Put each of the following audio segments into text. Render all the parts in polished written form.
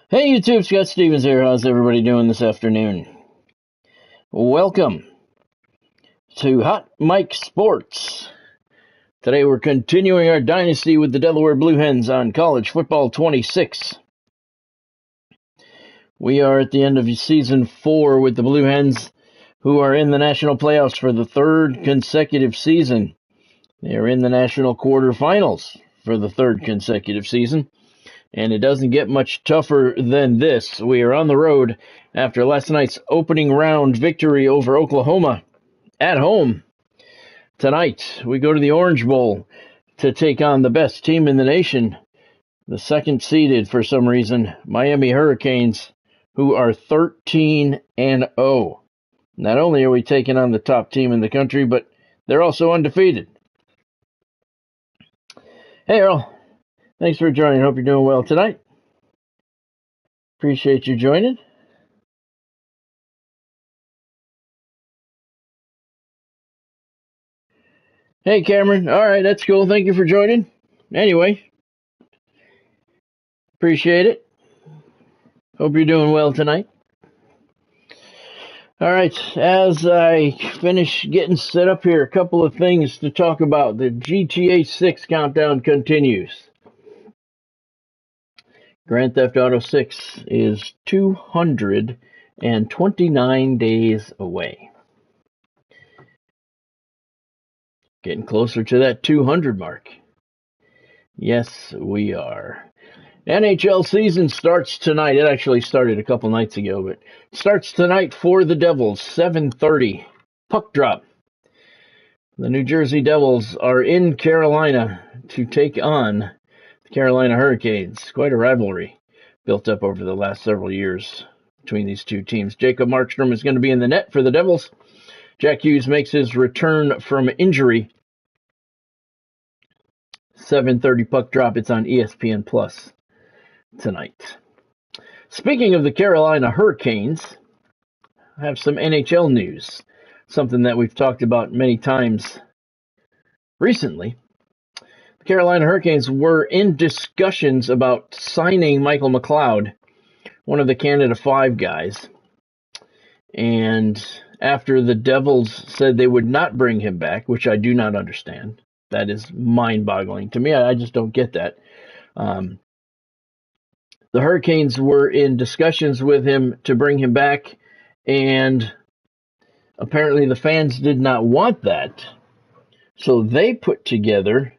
Hey YouTube, Scott Stevens here. How's everybody doing this afternoon? Welcome to Hot Mike Sports. Today we're continuing our dynasty with the Delaware Blue Hens on College Football 26. We are at the end of Season 4 with the Blue Hens, who are in the national playoffs for the third consecutive season. They are in the national quarterfinals for the third consecutive season. And it doesn't get much tougher than this. We are on the road after last night's opening round victory over Oklahoma at home. Tonight, we go to the Orange Bowl to take on the best team in the nation, the second seeded for some reason, Miami Hurricanes, who are 13-0. Not only are we taking on the top team in the country, but they're also undefeated. Hey, Earl. Thanks for joining. Hope you're doing well tonight. Appreciate you joining. Hey, Cameron. All right, that's cool. Thank you for joining. Anyway, appreciate it. Hope you're doing well tonight. All right, as I finish getting set up here, a couple of things to talk about. The GTA 6 countdown continues. Grand Theft Auto 6 is 229 days away. Getting closer to that 200 mark. Yes, we are. NHL season starts tonight. It actually started a couple nights ago, but it starts tonight for the Devils, 7:30. Puck drop. The New Jersey Devils are in Carolina to take on the Carolina Hurricanes. Quite a rivalry built up over the last several years between these two teams. Jacob Markstrom is going to be in the net for the Devils. Jack Hughes makes his return from injury. 7:30 puck drop. It's on ESPN Plus tonight. Speaking of the Carolina Hurricanes, I have some NHL news, something that we've talked about many times recently. The Carolina Hurricanes were in discussions about signing Michael McLeod, one of the Canada 5 guys. And after the Devils said they would not bring him back, which I do not understand. That is mind-boggling to me. I just don't get that. The Hurricanes were in discussions with him to bring him back, and apparently the fans did not want that. So they put together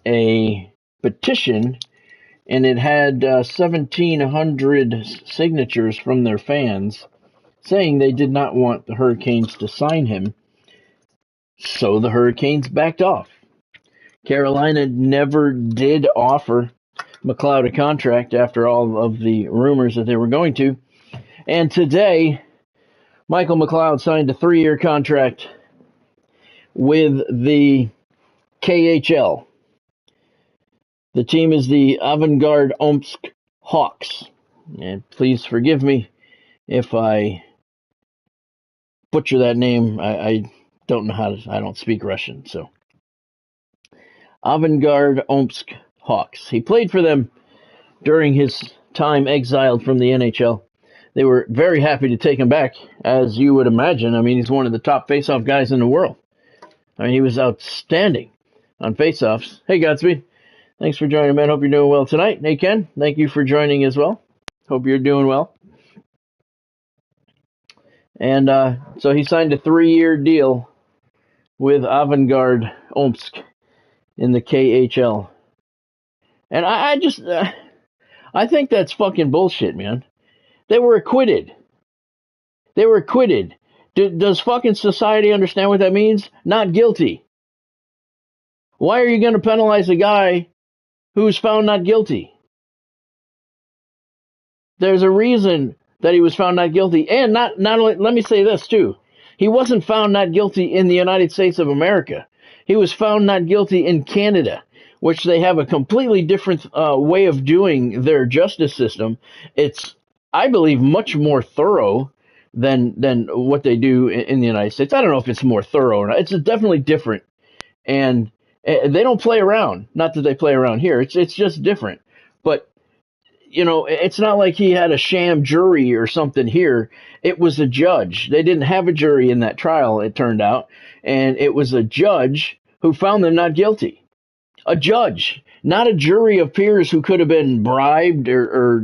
a petition, and it had 1,700 signatures from their fans saying they did not want the Hurricanes to sign him. So the Hurricanes backed off. Carolina never did offer McLeod a contract after all of the rumors that they were going to. And today, Michael McLeod signed a 3-year contract with the KHL. The team is the Avant-Garde Omsk Hawks. And please forgive me if I butcher that name. I don't know how to, I don't speak Russian, so. Avant-Garde Omsk Hawks. He played for them during his time exiled from the NHL. They were very happy to take him back, as you would imagine. I mean, he's one of the top face-off guys in the world. I mean, he was outstanding on face-offs. Hey, Godspeed. Thanks for joining, man. Hope you're doing well tonight. Hey, Ken. Thank you for joining as well. Hope you're doing well. And so he signed a 3-year deal with Avant-Garde Omsk in the KHL. And I think that's fucking bullshit, man. They were acquitted. They were acquitted. Does fucking society understand what that means? Not guilty. Why are you going to penalize a guy who's found not guilty? There's a reason that he was found not guilty. And not only, let me say this too. He wasn't found not guilty in the United States of America. He was found not guilty in Canada, which they have a completely different way of doing their justice system. It's, I believe, much more thorough than what they do in the United States. I don't know if it's more thorough or not. It's definitely different. And they don't play around. Not that they play around here. It's just different. But it's not like he had a sham jury or something here. It was a judge. They didn't have a jury in that trial, it turned out. And it was a judge who found them not guilty. A judge, not a jury of peers who could have been bribed or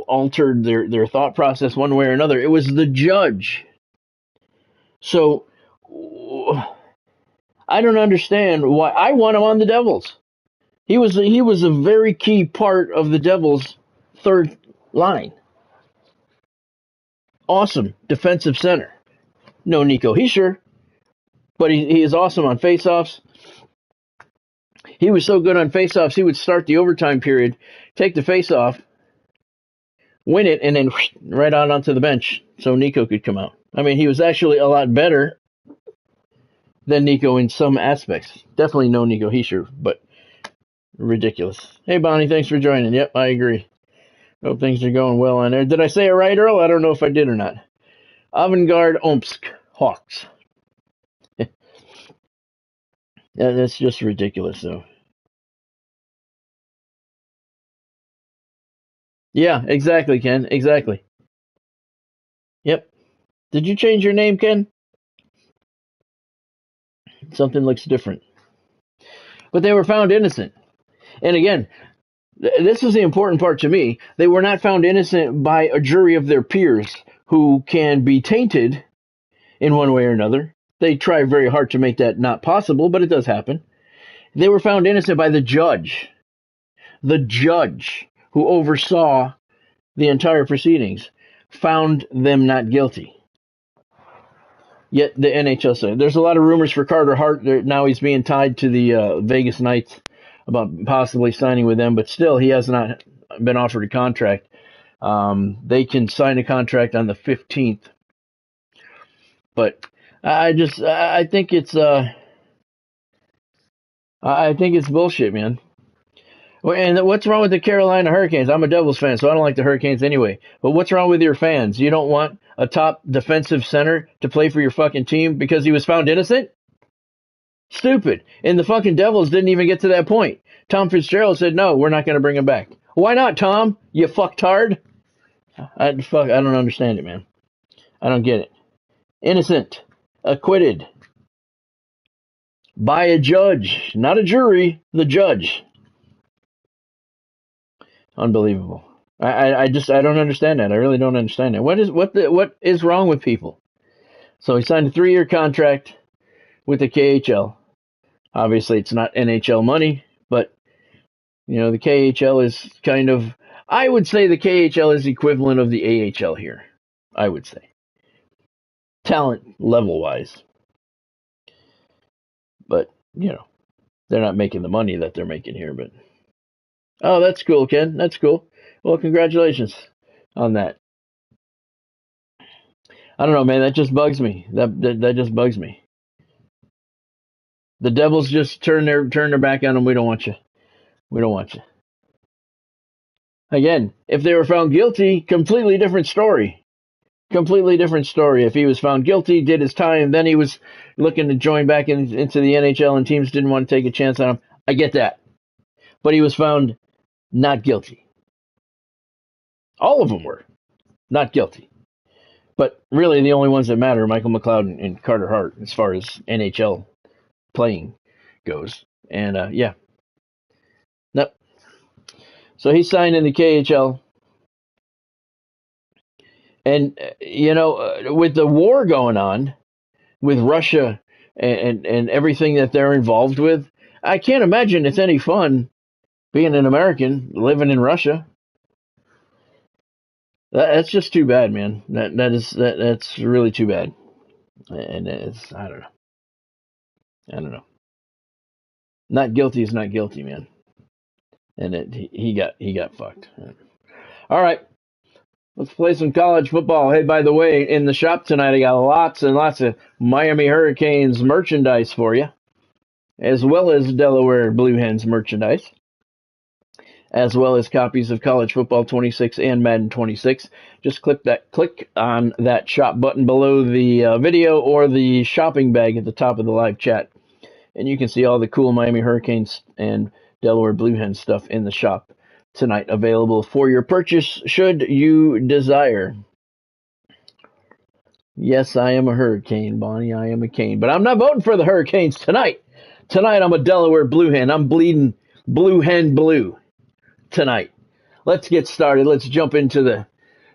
altered their thought process one way or another. It was the judge. So I don't understand why. I want him on the Devils. He was a very key part of the Devils' third line. Awesome defensive center. No Nico Hischier, but he is awesome on faceoffs. He was so good on faceoffs, he would start the overtime period, take the faceoff, win it, and then right on onto the bench so Nico could come out. I mean, he was actually a lot better than Nico in some aspects. Definitely no Nico Hischier, but ridiculous. Hey, Bonnie, thanks for joining. Yep, I agree. Hope things are going well on there. Did I say it right, Earl? I don't know if I did or not. Avangard Omsk Hawks. That's just ridiculous, though. Yeah, exactly, Ken. Exactly. Yep. Did you change your name, Ken? Something looks different. But they were found innocent. And again, this is the important part to me. They were not found innocent by a jury of their peers who can be tainted in one way or another. They try very hard to make that not possible, but it does happen. They were found innocent by the judge who oversaw the entire proceedings, found them not guilty. Yet the NHL said there's a lot of rumors for Carter Hart. Now he's being tied to the Vegas Knights about possibly signing with them, but still he has not been offered a contract. They can sign a contract on the 15th, but I think it's bullshit, man. And what's wrong with the Carolina Hurricanes? I'm a Devils fan, so I don't like the Hurricanes anyway. But what's wrong with your fans? You don't want a top defensive center to play for your fucking team because he was found innocent? Stupid. And the fucking Devils didn't even get to that point. Tom Fitzgerald said, no, we're not going to bring him back. Why not, Tom? You fucktard? I don't understand it, man. I don't get it. Innocent. Acquitted. By a judge. Not a jury. The judge. Unbelievable. I don't understand that. I really don't understand that. What is wrong with people? So he signed a 3-year contract with the KHL. Obviously, it's not NHL money, but the KHL is kind of. I would say the KHL is the equivalent of the AHL here. I would say, talent level wise, but they're not making the money that they're making here, but. Oh, that's cool, Ken. That's cool. Well, congratulations on that. I don't know, man. That just bugs me. That just bugs me. The Devils just turn their back on them. We don't want you. We don't want you. Again, if they were found guilty, completely different story. Completely different story. If he was found guilty, did his time, then he was looking to join back into the NHL, and teams didn't want to take a chance on him. I get that. But he was found not guilty. All of them were not guilty. But really, the only ones that matter are Michael McLeod and Carter Hart as far as NHL playing goes. And, yeah. Nope. So he signed in the KHL. And, with the war going on with Russia and everything that they're involved with, I can't imagine it's any fun being an American living in Russia. That's just too bad, man. That's really too bad. And I don't know. Not guilty is not guilty, man. And he got fucked. All right. Let's play some college football. Hey, by the way, in the shop tonight, I got lots and lots of Miami Hurricanes merchandise for you, as well as Delaware Blue Hens merchandise, as well as copies of College Football 26 and Madden 26. Just click on that shop button below the video or the shopping bag at the top of the live chat, and you can see all the cool Miami Hurricanes and Delaware Blue Hens stuff in the shop. tonight, available for your purchase should you desire. Yes, I am a Hurricane, Bonnie. I am a Cane. But I'm not voting for the Hurricanes tonight. Tonight, I'm a Delaware Blue Hen. I'm bleeding Blue Hen blue tonight. Let's get started. Let's jump into the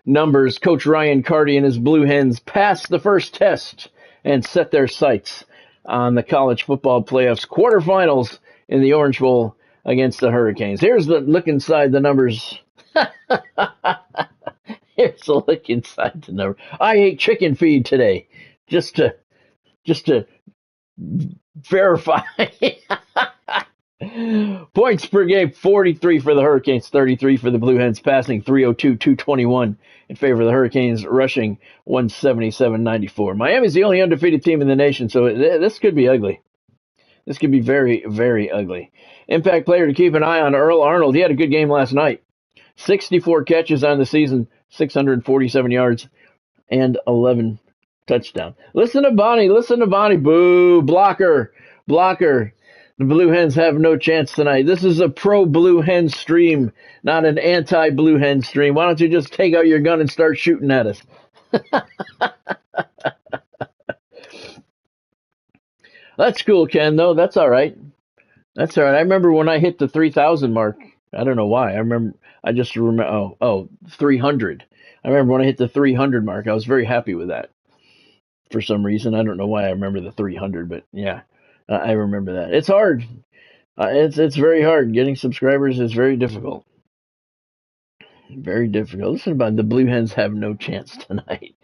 numbers. Coach Ryan Carty and his Blue Hens passed the first test and set their sights on the college football playoffs quarterfinals in the Orange Bowl against the Hurricanes. Here's the look inside the numbers. Here's a look inside the number. I ate chicken feed today, just to verify. Points per game: 43 for the Hurricanes, 33 for the Blue Hens. Passing 302, 221 in favor of the Hurricanes. Rushing 177-94. Miami's the only undefeated team in the nation, so this could be ugly. This could be very, very ugly. Impact player to keep an eye on: Earl Arnold. He had a good game last night. 64 catches on the season, 647 yards, and 11 touchdowns. Listen to Bonnie. Listen to Bonnie. Boo. Blocker. Blocker. The Blue Hens have no chance tonight. This is a pro-Blue Hen stream, not an anti-Blue Hen stream. Why don't you just take out your gun and start shooting at us? That's cool, Ken, though. That's all right. That's all right. I remember when I hit the 3,000 mark. I don't know why. I just remember, 300. I remember when I hit the 300 mark. I was very happy with that for some reason. I don't know why I remember the 300, but yeah, I remember that. It's hard. It's very hard. Getting subscribers is very difficult. Very difficult. Listen about the Blue Hens have no chance tonight.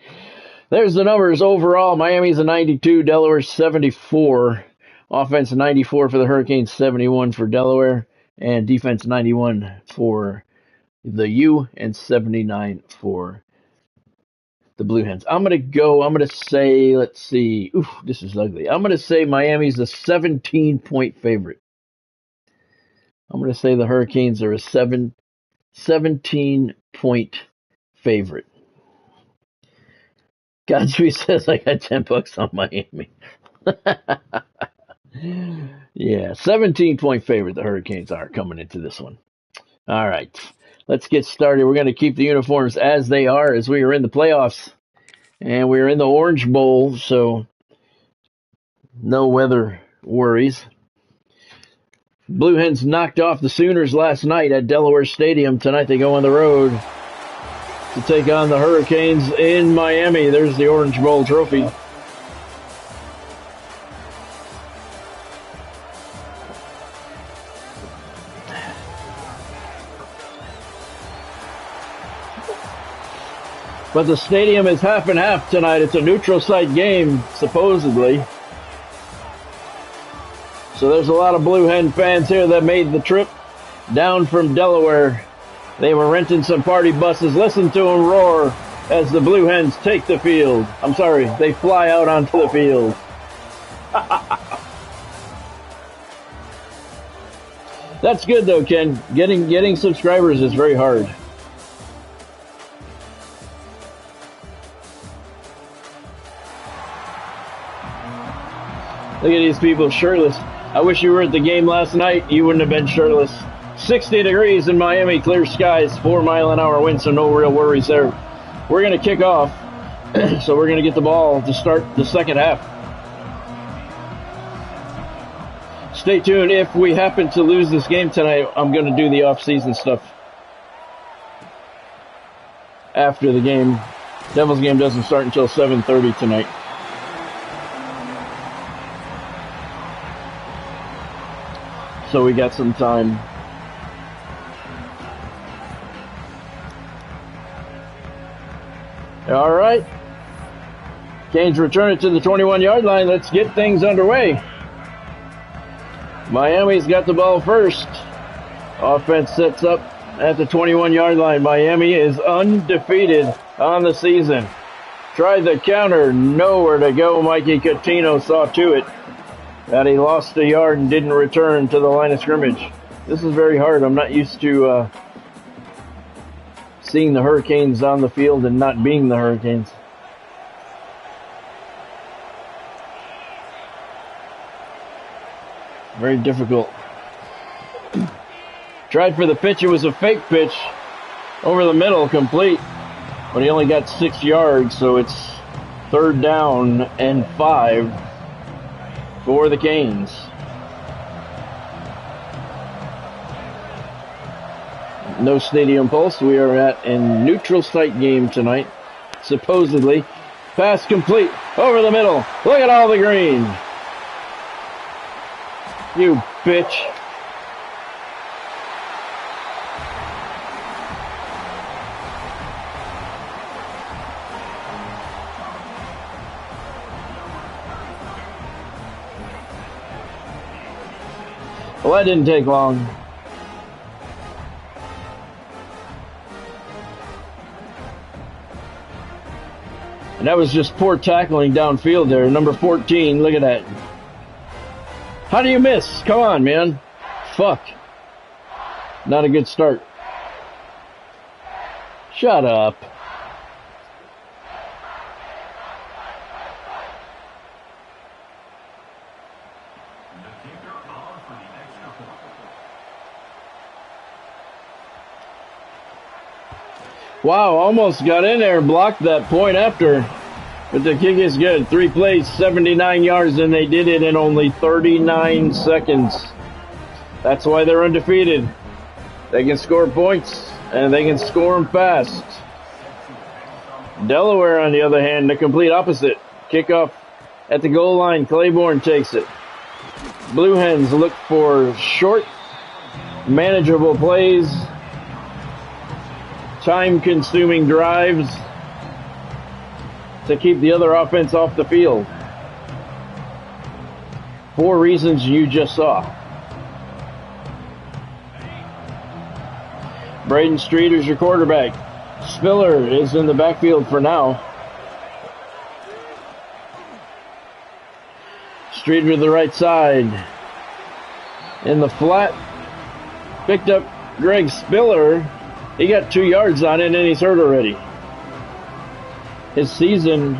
There's the numbers overall. Miami's a 92, Delaware 74. Offense 94 for the Hurricanes, 71 for Delaware. And defense 91 for the U and 79 for the Blue Hens. I'm going to say, let's see. Oof, this is ugly. I'm going to say Miami's a 17-point favorite. I'm going to say the Hurricanes are a 17-point favorite. Godspeed says I got $10 on Miami. Yeah, 17-point favorite the Hurricanes are coming into this one. All right, let's get started. We're going to keep the uniforms as they are as we are in the playoffs. And we're in the Orange Bowl, so no weather worries. Blue Hens knocked off the Sooners last night at Delaware Stadium. Tonight they go on the road to take on the Hurricanes in Miami. There's the Orange Bowl trophy. But the stadium is half and half tonight. It's a neutral site game, supposedly. So there's a lot of Blue Hen fans here that made the trip down from Delaware. They were renting some party buses. Listen to them roar as the Blue Hens take the field. I'm sorry, they fly out onto the field. That's good though, Ken. Getting subscribers is very hard. Look at these people shirtless. I wish you were at the game last night. You wouldn't have been shirtless. 60 degrees in Miami, clear skies, 4-mile-an-hour wind, so no real worries there. We're going to kick off, so we're going to get the ball to start the second half. Stay tuned. If we happen to lose this game tonight, I'm going to do the off-season stuff after the game. Devils game doesn't start until 7:30 tonight. So we got some time. All right. Canes return it to the 21-yard line. Let's get things underway. Miami's got the ball first. Offense sets up at the 21-yard line. Miami is undefeated on the season. Tried the counter. Nowhere to go. Mikey Catino saw to it that he lost a yard and didn't return to the line of scrimmage. This is very hard. I'm not used to seeing the Hurricanes on the field and not being the Hurricanes. Very difficult. Tried for the pitch. It was a fake pitch over the middle, complete. But he only got 6 yards, so it's 3rd down and 5 for the Canes. No stadium pulse. We are at a neutral site game tonight, supposedly. Pass complete over the middle. Look at all the green. You bitch. Well, that didn't take long. And that was just poor tackling downfield there. Number 14, look at that. How do you miss? Come on, man. Fuck. Not a good start. Shut up. Wow, almost got in there and blocked that point after. But the kick is good. 3 plays, 79 yards, and they did it in only 39 seconds. That's why they're undefeated. They can score points, and they can score them fast. Delaware, on the other hand, the complete opposite. Kickoff at the goal line. Claiborne takes it. Blue Hens look for short, manageable plays, time-consuming drives to keep the other offense off the field. 4 reasons you just saw. Braden Streeter's your quarterback. Spiller is in the backfield for now. Streeter to the right side. In the flat. Picked up Greg Spiller. He got 2 yards on it, and he's hurt already. His season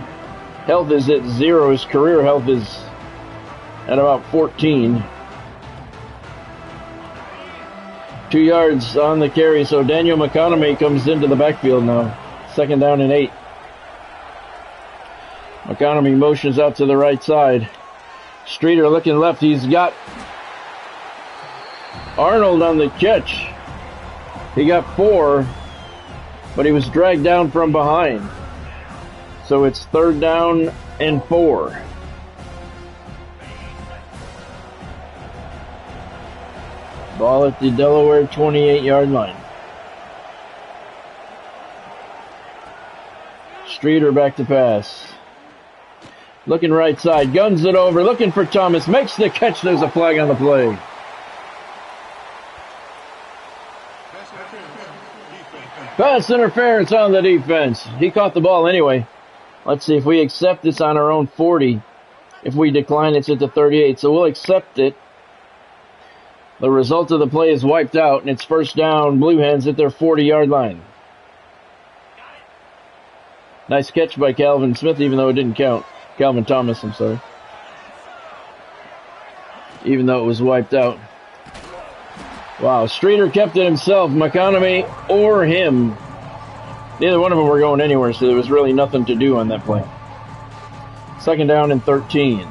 health is at 0. His career health is at about 14. 2 yards on the carry, so Daniel McConaughey comes into the backfield now. 2nd down and 8. McConaughey motions out to the right side. Streeter looking left. He's got Arnold on the catch. He got 4, but he was dragged down from behind. So it's 3rd down and 4. Ball at the Delaware 28-yard line. Streeter back to pass. Looking right side, guns it over, looking for Thomas, makes the catch. There's a flag on the play. Pass interference on the defense. He caught the ball anyway. Let's see if we accept this on our own 40. If we decline, it's at the 38. So we'll accept it. The result of the play is wiped out, and it's 1st down. Blue Hens at their 40-yard line. Nice catch by Calvin Smith, even though it didn't count. Calvin Thomas, I'm sorry. Even though it was wiped out. Wow, Streeter kept it himself. McConaughey or him. Neither one of them were going anywhere, so there was really nothing to do on that play. 2nd down and 13.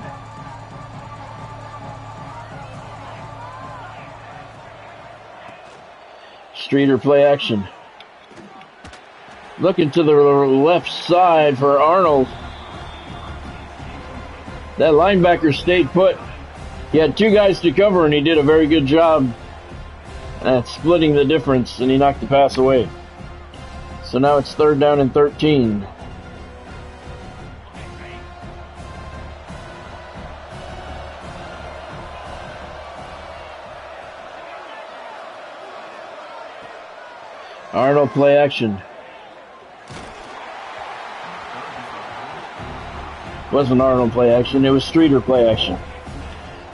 Streeter play action. Looking to the left side for Arnold. That linebacker stayed put. He had 2 guys to cover, and he did a very good job at splitting the difference, and he knocked the pass away. So now it's 3rd down and 13. Arnold play action. Wasn't Arnold play action, it was Streeter play action.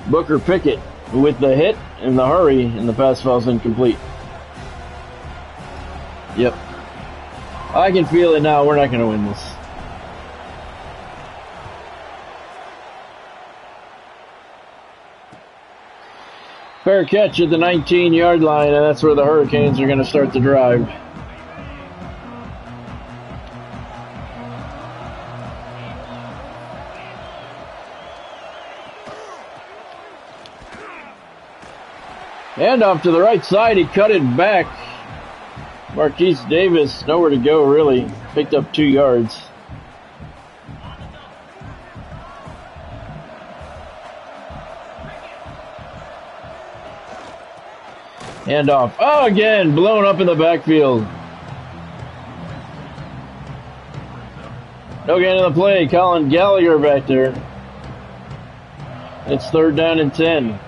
Booker Pickett with the hit and the hurry, and the pass falls incomplete. Yep. I can feel it now. We're not going to win this. Fair catch at the 19-yard line, and that's where the Hurricanes are going to start the drive. And off to the right side, he cut it back. Marquise Davis, nowhere to go really. Picked up 2 yards. Hand off. Oh, again, blown up in the backfield. No gain on the play. Colin Gallagher back there. It's 3rd down and 10.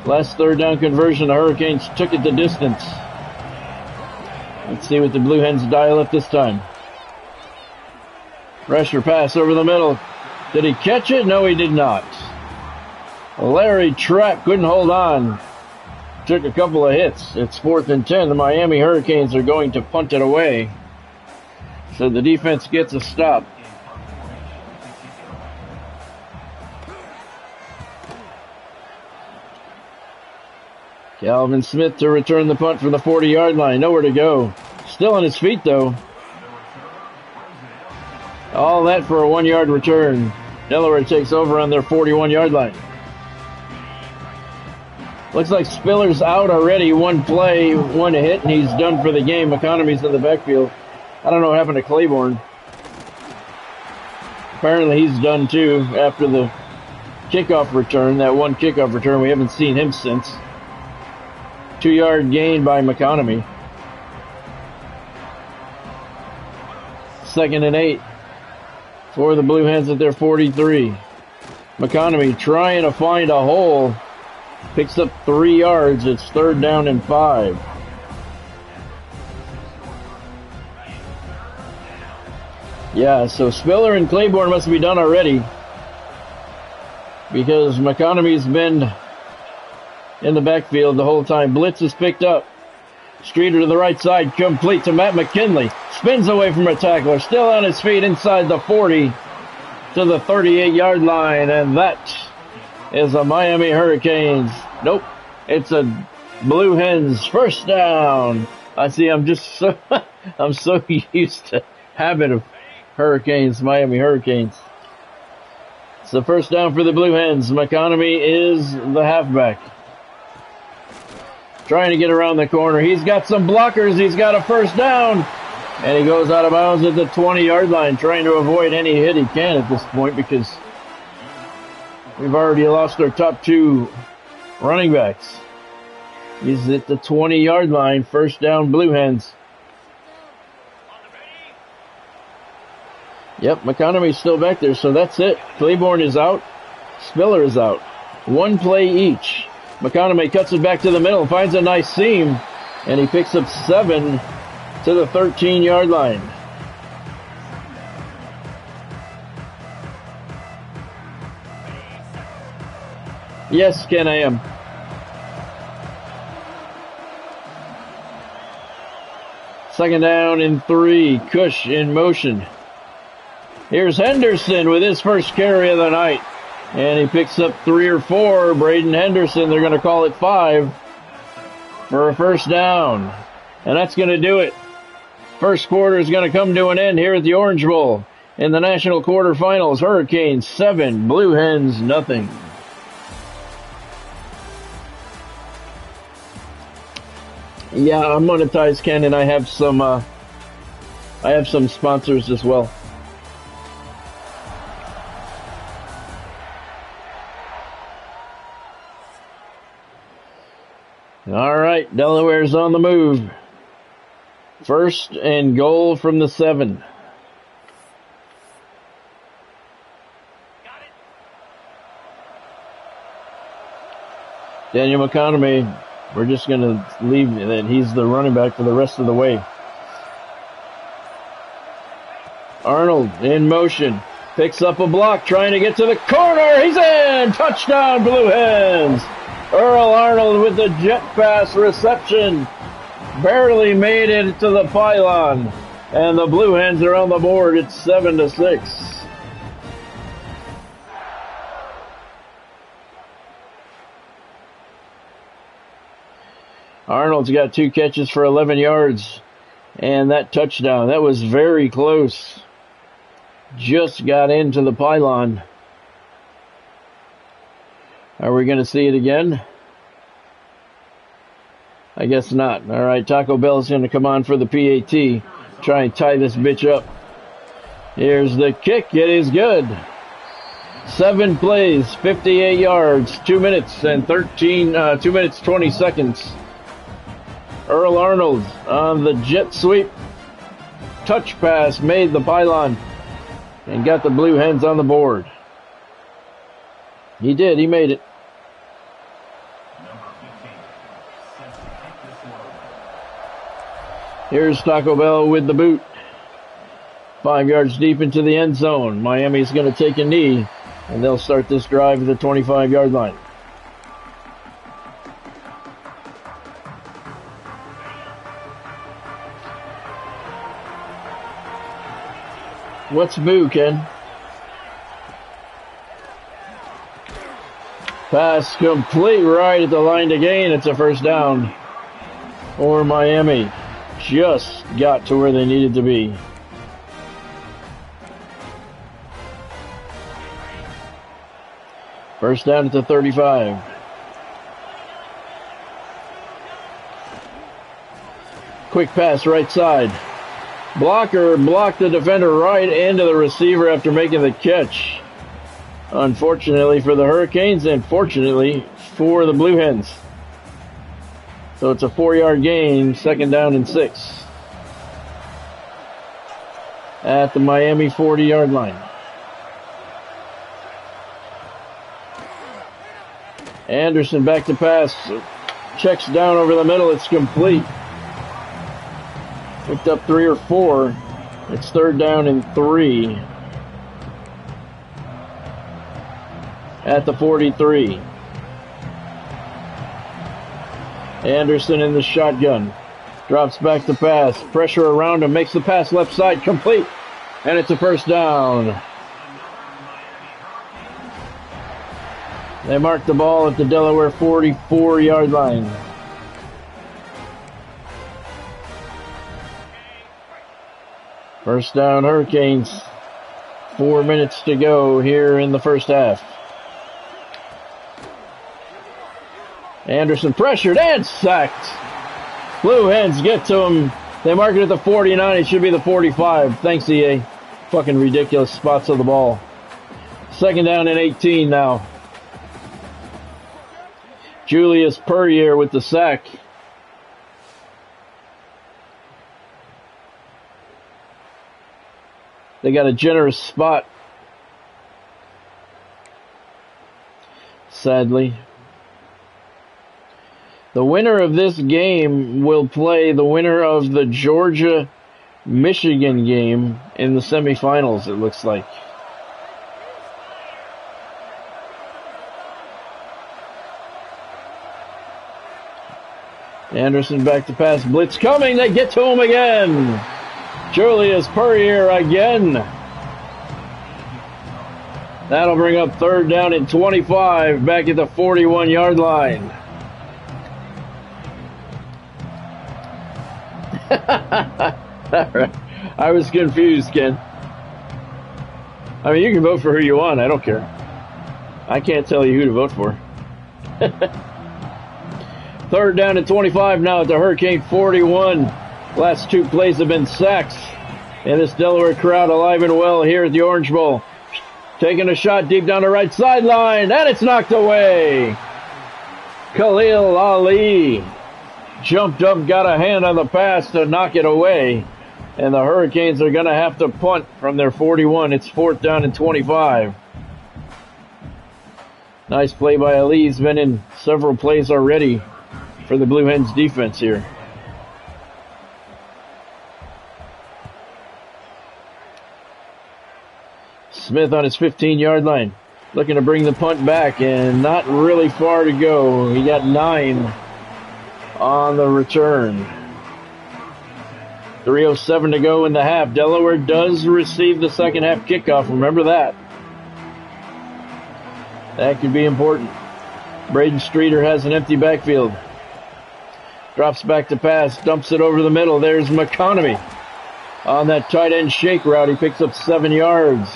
Last 3rd down conversion, the Hurricanes took it the distance. Let's see what the Blue Hens dial up this time. Pressure pass over the middle. Did he catch it? No, he did not. Larry Trapp couldn't hold on. Took a couple of hits. It's 4th and 10. The Miami Hurricanes are going to punt it away. So the defense gets a stop. Calvin Smith to return the punt from the 40-yard line. Nowhere to go. Still on his feet, though. All that for a 1-yard return. Delaware takes over on their 41-yard line. Looks like Spiller's out already. 1 play, 1 hit, and he's done for the game. McConommy's in the backfield. I don't know what happened to Claiborne. Apparently he's done, too, after the kickoff return. That 1 kickoff return, we haven't seen him since. 2-yard gain by McConomy. 2nd and 8 for the Blue Hens at their 43. McConomy trying to find a hole. Picks up 3 yards. It's 3rd down and 5. Yeah, so Spiller and Claiborne must be done already, because McConomy's been in the backfield the whole time. Blitz is picked up. Streeter to the right side, complete to Matt McKinley. Spins away from a tackler, still on his feet inside the 40 to the 38-yard line, and that is a Miami Hurricanes. Nope, it's a Blue Hens 1st down. I see. I'm so used to habit of Hurricanes, Miami Hurricanes. It's the 1st down for the Blue Hens. McConomy is the halfback. Trying to get around the corner. He's got some blockers. He's got a 1st down. And he goes out of bounds at the 20-yard line, trying to avoid any hit he can at this point, because we've already lost our top 2 running backs. He's at the 20-yard line. 1st down, Blue Hens. Yep, McConomy's still back there, so that's it. Claiborne is out. Spiller is out. 1 play each. McConomy cuts it back to the middle, finds a nice seam, and he picks up 7 to the 13-yard line. Yes, Ken, I am. Second down and 3. Cush in motion. Here's Henderson with his first carry of the night. And he picks up 3 or 4. Braden Henderson, they're going to call it 5 for a 1st down. And that's going to do it. First quarter is going to come to an end here at the Orange Bowl. In the national quarterfinals, Hurricanes 7, Blue Hens nothing. Yeah, I'm monetized, Ken, and I have some sponsors as well. All right, Delaware's on the move. 1st and goal from the 7. Daniel McConomy, we're just going to leave that he's the running back for the rest of the way. Arnold in motion. Picks up a block, trying to get to the corner. He's in! Touchdown, Blue Hens! Earl Arnold with the jet pass reception. Barely made it to the pylon. And the Blue Hens are on the board. It's 7-6. Arnold's got 2 catches for 11 yards. And that touchdown, that was very close. Just got into the pylon. Are we going to see it again? I guess not. All right, Taco Bell's going to come on for the PAT. Try and tie this bitch up. Here's the kick. It is good. 7 plays, 58 yards, 2 minutes and 2 minutes 20 seconds. Earl Arnold on the jet sweep. Touch pass made the pylon and got the Blue Hens on the board. He did. He made it. Here's Taco Bell with the boot. 5 yards deep into the end zone. Miami's going to take a knee, and they'll start this drive at the 25-yard line. What's boo, Ken? Pass complete right at the line to gain. It's a first down for Miami. Just got to where they needed to be. First down at the 35. Quick pass right side. Blocker blocked the defender right into the receiver after making the catch. Unfortunately for the Hurricanes, and fortunately for the Blue Hens. So it's a 4-yard gain, second down and 6. At the Miami 40-yard line. Anderson back to pass. Checks down over the middle. It's complete. Picked up 3 or 4. It's third down and 3. At the 43. Anderson in the shotgun. Drops back to pass. Pressure around him. Makes the pass left side. Complete. And it's a first down. They mark the ball at the Delaware 44-yard line. First down, Hurricanes. 4 minutes to go here in the first half. Anderson pressured and sacked. Blue Hens get to him. They mark it at the 49. It should be the 45. Thanks, EA. Fucking ridiculous spots of the ball. Second down and 18 now. Julius Puryear with the sack. They got a generous spot. Sadly. The winner of this game will play the winner of the Georgia-Michigan game in the semifinals, it looks like. Anderson back to pass. Blitz coming. They get to him again. Julius Puryear again. That'll bring up third down and 25 back at the 41-yard line. All right. I was confused, Ken. I mean, you can vote for who you want. I don't care. I can't tell you who to vote for. Third down and 25 now at the Hurricane 41. Last 2 plays have been sacks. And this Delaware crowd alive and well here at the Orange Bowl. Taking a shot deep down the right sideline, and it's knocked away. Khalil Ali jumped up, got a hand on the pass to knock it away. And the Hurricanes are going to have to punt from their 41. It's fourth down and 25. Nice play by Ali. He's been in several plays already for the Blue Hens defense here. Smith on his 15-yard line. Looking to bring the punt back, and not really far to go. He got 9 on the return. 3:07 to go in the half. Delaware does receive the second half kickoff. Remember that. That could be important. Braden Streeter has an empty backfield. Drops back to pass, dumps it over the middle. There's McConomy. On that tight end shake route, he picks up 7 yards.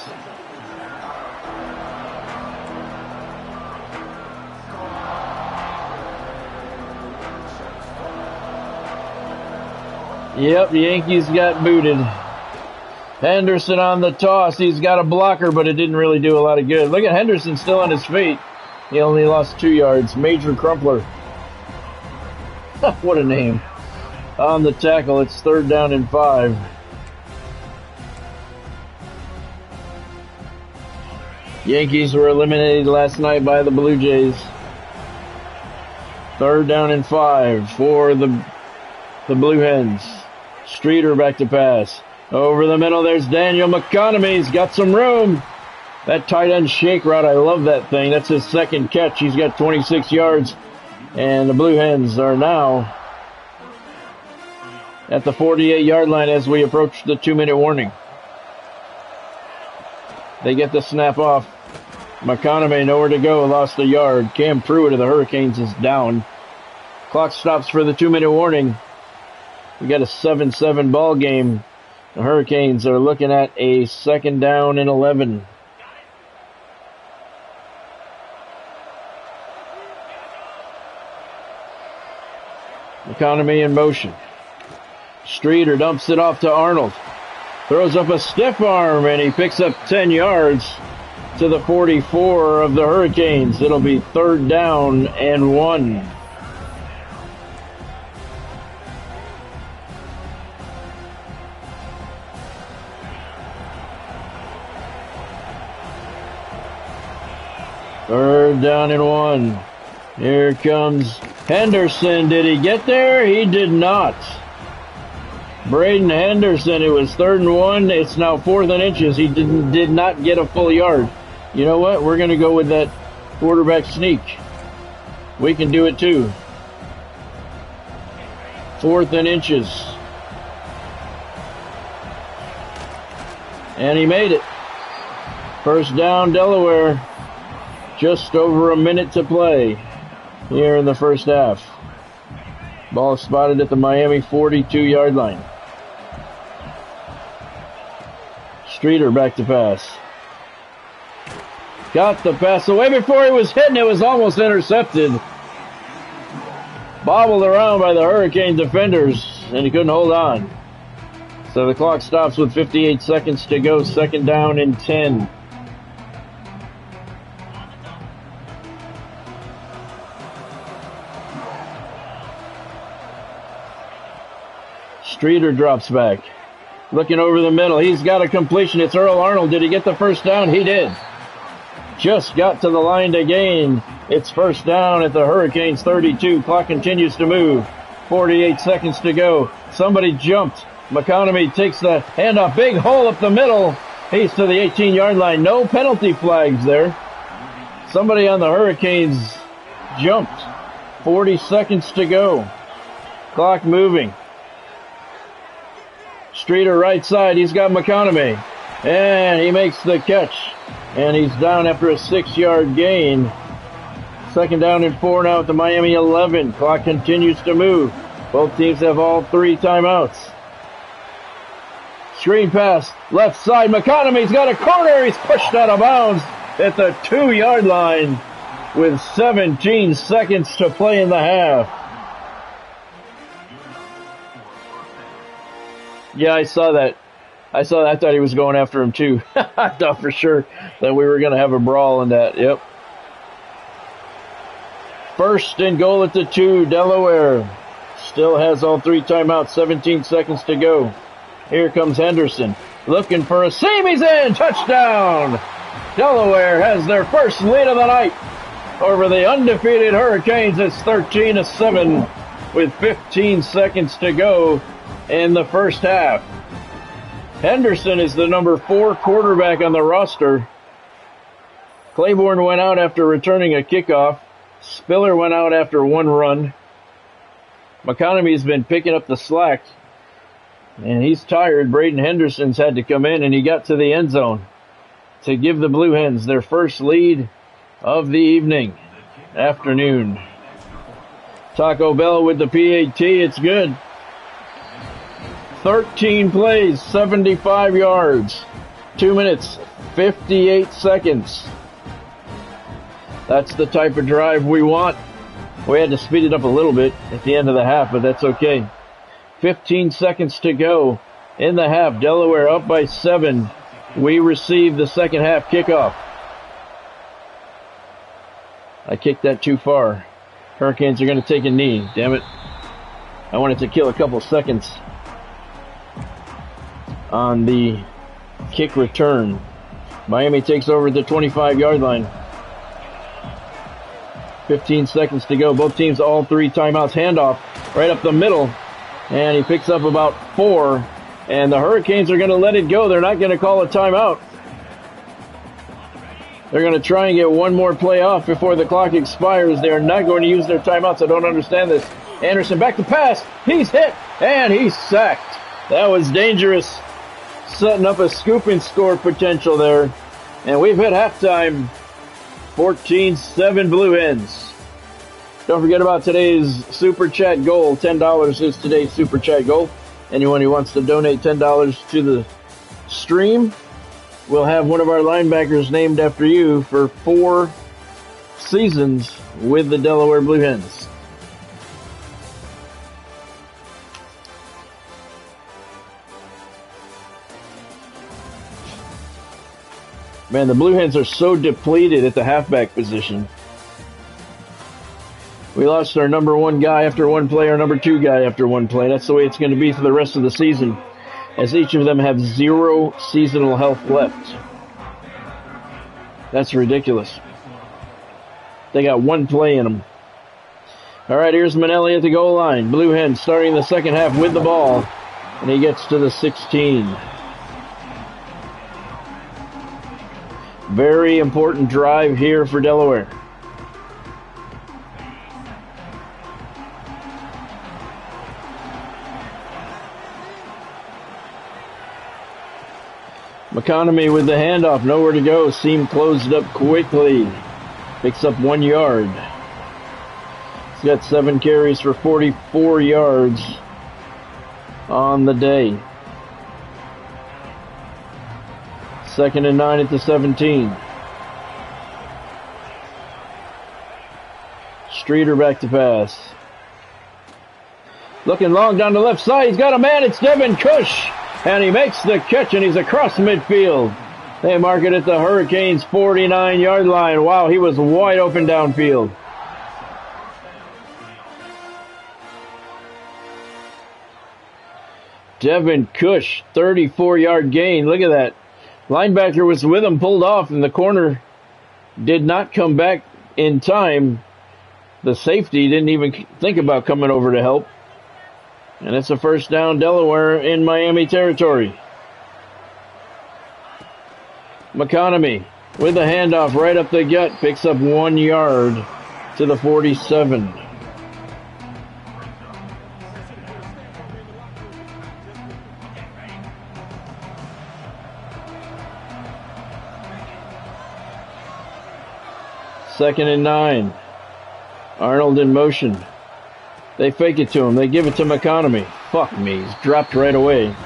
Yep, the Yankees got booted. Henderson on the toss. He's got a blocker, but it didn't really do a lot of good. Look at Henderson still on his feet. He only lost 2 yards. Major Crumpler. What a name. On the tackle, it's 3rd down and 5. Yankees were eliminated last night by the Blue Jays. 3rd down and 5 for the Blue Hens. Streeter back to pass. Over the middle, there's Daniel McConomy. He's got some room. That tight end shake route, I love that thing. That's his 2nd catch. He's got 26 yards. And the Blue Hens are now at the 48-yard line as we approach the 2-minute warning. They get the snap off. McConomy nowhere to go, lost a yard. Cam Pruitt of the Hurricanes is down. Clock stops for the 2-minute warning. We got a 7-7 ball game. The Hurricanes are looking at a 2nd down and 11. McConomy in motion. Streeter dumps it off to Arnold. Throws up a stiff arm, and he picks up 10 yards to the 44 of the Hurricanes. It'll be 3rd down and 1. Third down and 1. Here comes Henderson. Did he get there? He did not. Braden Henderson, it was 3rd and 1. It's now 4th and inches. He did not get a full yard. You know what? We're going to go with that quarterback sneak. We can do it too. 4th and inches. And he made it. 1st down, Delaware. Just over a minute to play here in the 1st half. Ball spotted at the Miami 42-yard line. Streeter back to pass. Got the pass away before he was hit, and it was almost intercepted. Bobbled around by the Hurricane defenders, and he couldn't hold on. So the clock stops with 58 seconds to go. 2nd down and 10. Streeter drops back. Looking over the middle. He's got a completion. It's Earl Arnold. Did he get the 1st down? He did. Just got to the line to gain. It's 1st down at the Hurricanes 32. Clock continues to move. 48 seconds to go. Somebody jumped. McConomy takes the handoff. Big hole up the middle. He's to the 18-yard line. No penalty flags there. Somebody on the Hurricanes jumped. 40 seconds to go. Clock moving. Streeter right side. He's got McConomy. And he makes the catch. And he's down after a 6-yard gain. 2nd down and 4 now at the Miami 11. Clock continues to move. Both teams have all 3 timeouts. Screen pass. Left side. McConomy's got a corner. He's pushed out of bounds at the 2-yard line with 17 seconds to play in the half. Yeah, I saw that. I thought he was going after him too. I thought for sure that we were going to have a brawl in that. Yep. 1st and goal at the 2. Delaware still has all 3 timeouts. 17 seconds to go. Here comes Henderson. Looking for a seam. He's in. Touchdown. Delaware has their first lead of the night over the undefeated Hurricanes. It's 13-7 with 15 seconds to go in the 1st half. Henderson is the number 4 quarterback on the roster. Claiborne went out after returning a kickoff. Spiller went out after 1 run. McConomy's been picking up the slack, and he's tired. Braden Henderson's had to come in, and he got to the end zone to give the Blue Hens their first lead of the afternoon. Taco Bell with the PAT. It's good. 13 plays, 75 yards. 2 minutes, 58 seconds. That's the type of drive we want. We had to speed it up a little bit at the end of the half, but that's okay. 15 seconds to go in the half. Delaware up by 7. We receive the second half kickoff. I kicked that too far. Hurricanes are going to take a knee. Damn it. I wanted to kill a couple seconds on the kick return. Miami takes over the 25-yard line. 15 seconds to go. Both teams, all 3 timeouts. Handoff right up the middle. And he picks up about 4. And the Hurricanes are going to let it go. They're not going to call a timeout. They're going to try and get one more play off before the clock expires. They are not going to use their timeouts. I don't understand this. Anderson back to pass. He's hit. And he's sacked. That was dangerous. Setting up a scooping score potential there. And we've hit halftime. 14-7 Blue Hens. Don't forget about today's Super Chat goal. $10 is today's Super Chat goal. Anyone who wants to donate $10 to the stream, we'll have one of our linebackers named after you for 4 seasons with the Delaware Blue Hens. Man, the Blue Hens are so depleted at the halfback position. We lost our number 1 guy after 1 play, our number 2 guy after 1 play. That's the way it's going to be for the rest of the season, as each of them have 0 seasonal health left. That's ridiculous. They got 1 play in them. All right, here's Manelli at the goal line. Blue Hens starting the second half with the ball, and he gets to the 16. Very important drive here for Delaware. McConomy with the handoff, nowhere to go. Seam closed up quickly. Picks up 1 yard. He's got 7 carries for 44 yards on the day. 2nd and 9 at the 17. Streeter back to pass. Looking long down the left side. He's got a man. It's Devin Cush. And he makes the catch, and he's across midfield. They mark it at the Hurricanes' 49-yard line. Wow, he was wide open downfield. Devin Cush, 34-yard gain. Look at that. Linebacker was with him, pulled off, and the corner did not come back in time. The safety didn't even think about coming over to help. And it's a first down, Delaware in Miami territory. McConomy with a handoff right up the gut, picks up 1 yard to the 47. Second and 9. Arnold in motion. They fake it to him. They give it to McConomy. Fuck me. He's dropped right away.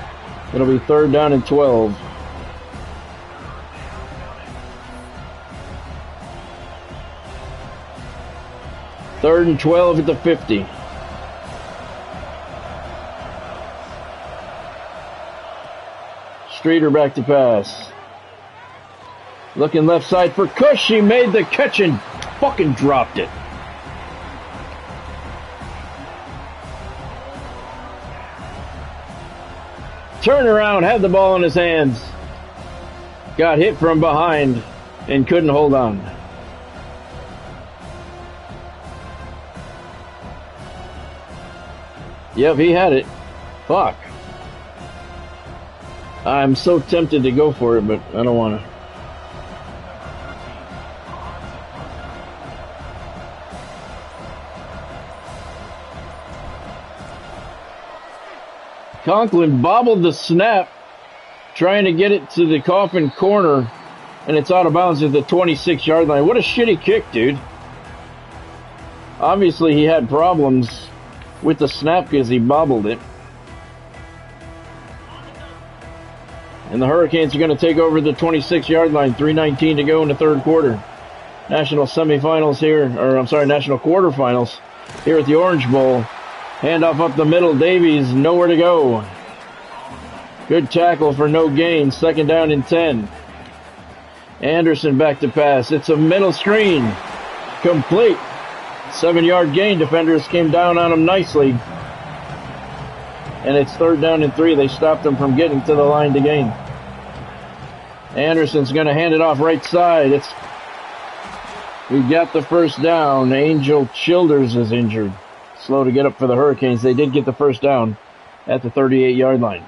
It'll be 3rd down and 12. Third and 12 at the 50. Streeter back to pass. Looking left side for Cush. He made the catch and fucking dropped it. Turned around, had the ball in his hands. Got hit from behind and couldn't hold on. Yep, he had it. Fuck. I'm so tempted to go for it, but I don't want to. Conklin bobbled the snap, trying to get it to the coffin corner, and it's out of bounds at the 26-yard line. What a shitty kick, dude. Obviously, he had problems with the snap because he bobbled it. And the Hurricanes are going to take over the 26-yard line. 3:19 to go in the third quarter. National quarterfinals here at the Orange Bowl. Handoff up the middle. Davies, nowhere to go. Good tackle for no gain. 2nd down and 10. Anderson back to pass. It's a middle screen. Complete. 7-yard gain. Defenders came down on him nicely. And it's 3rd down and 3. They stopped him from getting to the line to gain. Anderson's going to hand it off right side. We got the first down. Angel Childers is injured. Slow to get up for the Hurricanes. They did get the first down at the 38-yard line.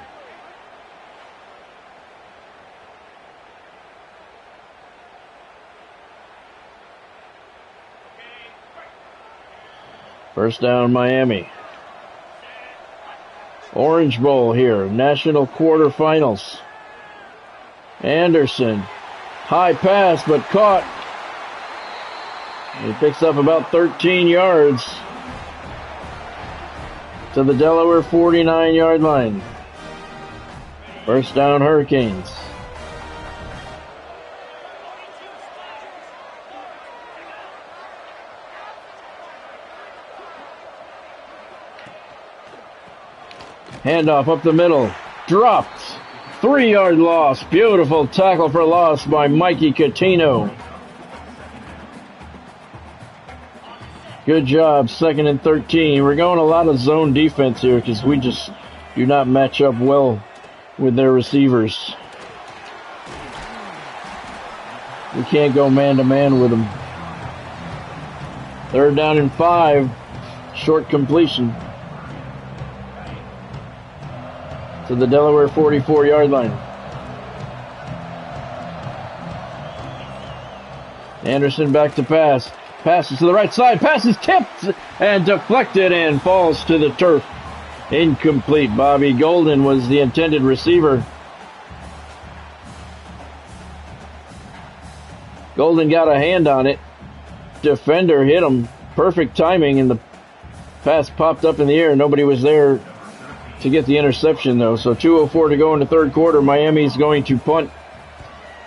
First down, Miami. Orange Bowl here, national quarterfinals. Anderson, high pass, but caught. He picks up about 13 yards to the Delaware 49-yard line. First down, Hurricanes. Handoff up the middle. Dropped. 3-yard loss. Beautiful tackle for loss by Mikey Catino. Good job. 2nd and 13. We're going a lot of zone defense here because we just do not match up well with their receivers. We can't go man-to-man with them. 3rd down and 5. Short completion to the Delaware 44-yard line. Anderson back to pass. Passes to the right side. Pass is tipped and deflected and falls to the turf. Incomplete. Bobby Golden was the intended receiver. Golden got a hand on it. Defender hit him. Perfect timing, and the pass popped up in the air. Nobody was there to get the interception, though. So 2:04 to go in the third quarter. Miami's going to punt.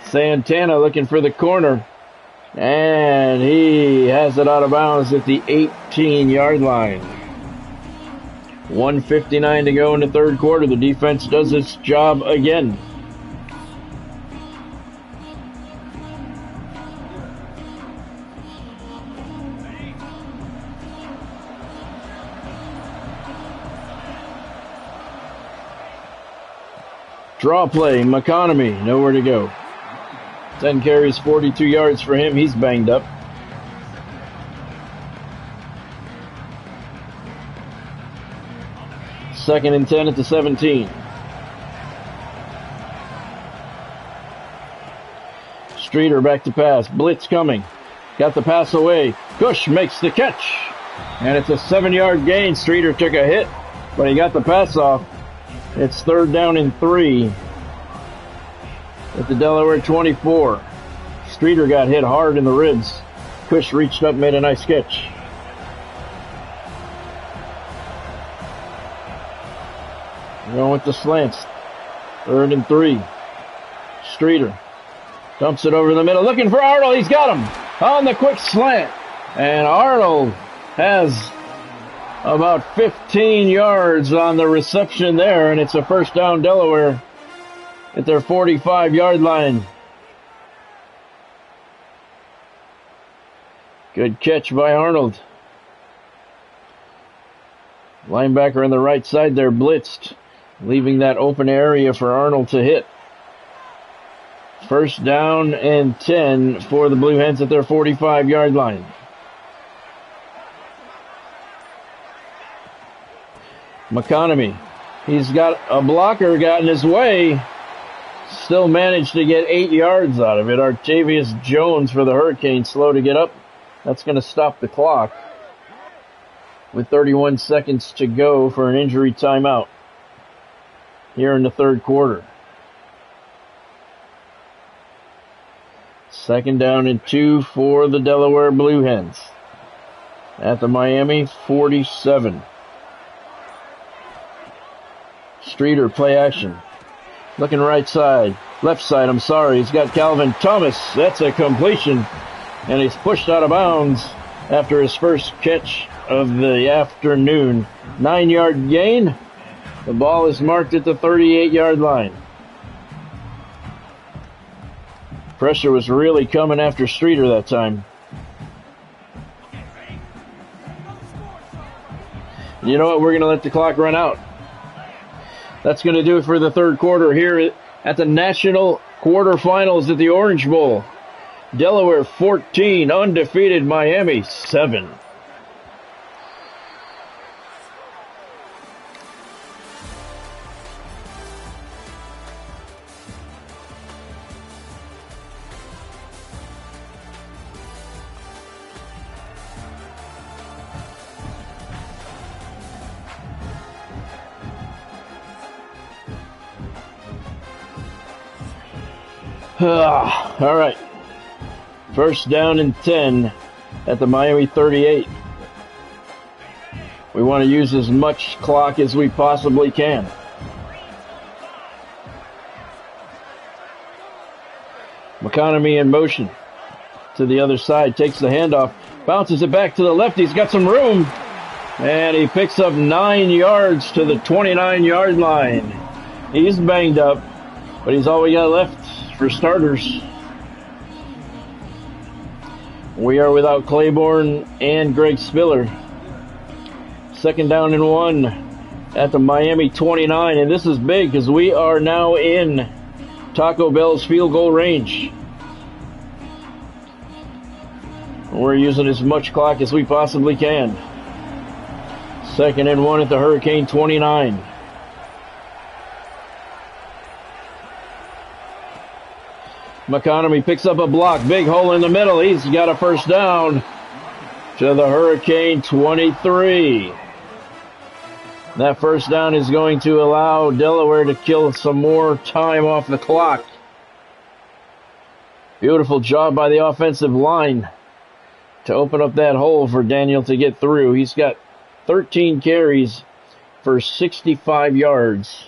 Santana looking for the corner. And he has it out of bounds at the 18-yard line. 1:59 to go in the third quarter. The defense does its job again. Draw play, McConomy, nowhere to go. 10 carries, 42 yards for him. He's banged up. Second and 10 at the 17. Streeter back to pass. Blitz coming. Got the pass away. Cush makes the catch. And it's a 7-yard gain. Streeter took a hit, but he got the pass off. It's 3rd down and 3 at the Delaware 24. Streeter got hit hard in the ribs. Cush reached up, made a nice catch. Going with the slants. 3rd and 3. Streeter dumps it over the middle, looking for Arnold. He's got him on the quick slant. And Arnold has about 15 yards on the reception there, and it's a first down Delaware at their 45-yard line. Good catch by Arnold. Linebacker on the right side there blitzed, leaving that open area for Arnold to hit. First down and 10 for the Blue Hens at their 45-yard line. McConomy, he's got a blocker got in his way, still managed to get 8 yards out of it. Artavius Jones for the Hurricanes, slow to get up. That's going to stop the clock with 31 seconds to go for an injury timeout here in the third quarter. 2nd down and 2 for the Delaware Blue Hens. at the Miami 47. Streeter, play action. Looking right side. Left side, I'm sorry. He's got Calvin Thomas. That's a completion. And he's pushed out of bounds after his first catch of the afternoon. 9-yard gain. The ball is marked at the 38-yard line. Pressure was really coming after Streeter that time. You know what? We're going to let the clock run out. That's going to do it for the third quarter here at the national quarterfinals at the Orange Bowl. Delaware 14, undefeated Miami 7. All right. First down and 10 at the Miami 38. We want to use as much clock as we possibly can. McConomy in motion to the other side, takes the handoff, bounces it back to the left. He's got some room, and he picks up 9 yards to the 29-yard line. He's banged up, but he's all we got left for starters. We are without Claiborne and Greg Spiller. Second down and 1 at the Miami 29, and this is big because we are now in Taco Bell's field goal range. We're using as much clock as we possibly can. Second and 1 at the Hurricane 29. McConomy picks up a block. Big hole in the middle. He's got a first down to the Hurricane 23. That first down is going to allow Delaware to kill some more time off the clock. Beautiful job by the offensive line to open up that hole for Daniel to get through. He's got 13 carries for 65 yards.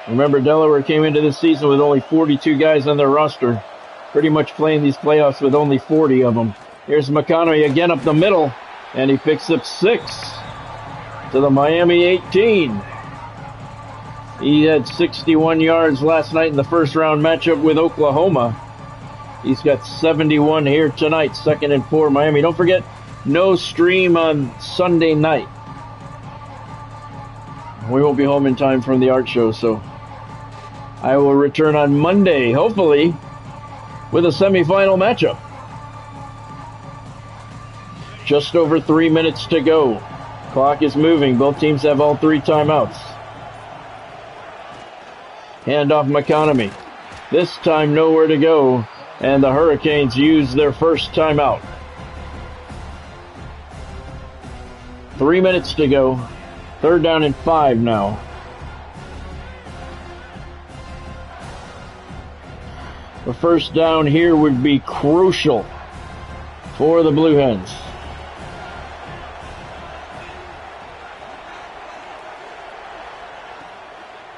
Remember, Delaware came into this season with only 42 guys on their roster, pretty much playing these playoffs with only 40 of them. Here's McConomy again up the middle, and he picks up 6 to the Miami 18. He had 61 yards last night in the first-round matchup with Oklahoma. He's got 71 here tonight, 2nd and 4 Miami. Don't forget, no stream on Sunday night. We won't be home in time from the art show, so I will return on Monday, hopefully, with a semifinal matchup. Just over 3 minutes to go. Clock is moving. Both teams have all 3 timeouts. Handoff McConomy. This time nowhere to go, and the Hurricanes use their first timeout. 3 minutes to go. Third down and 5 now. The first down here would be crucial for the Blue Hens.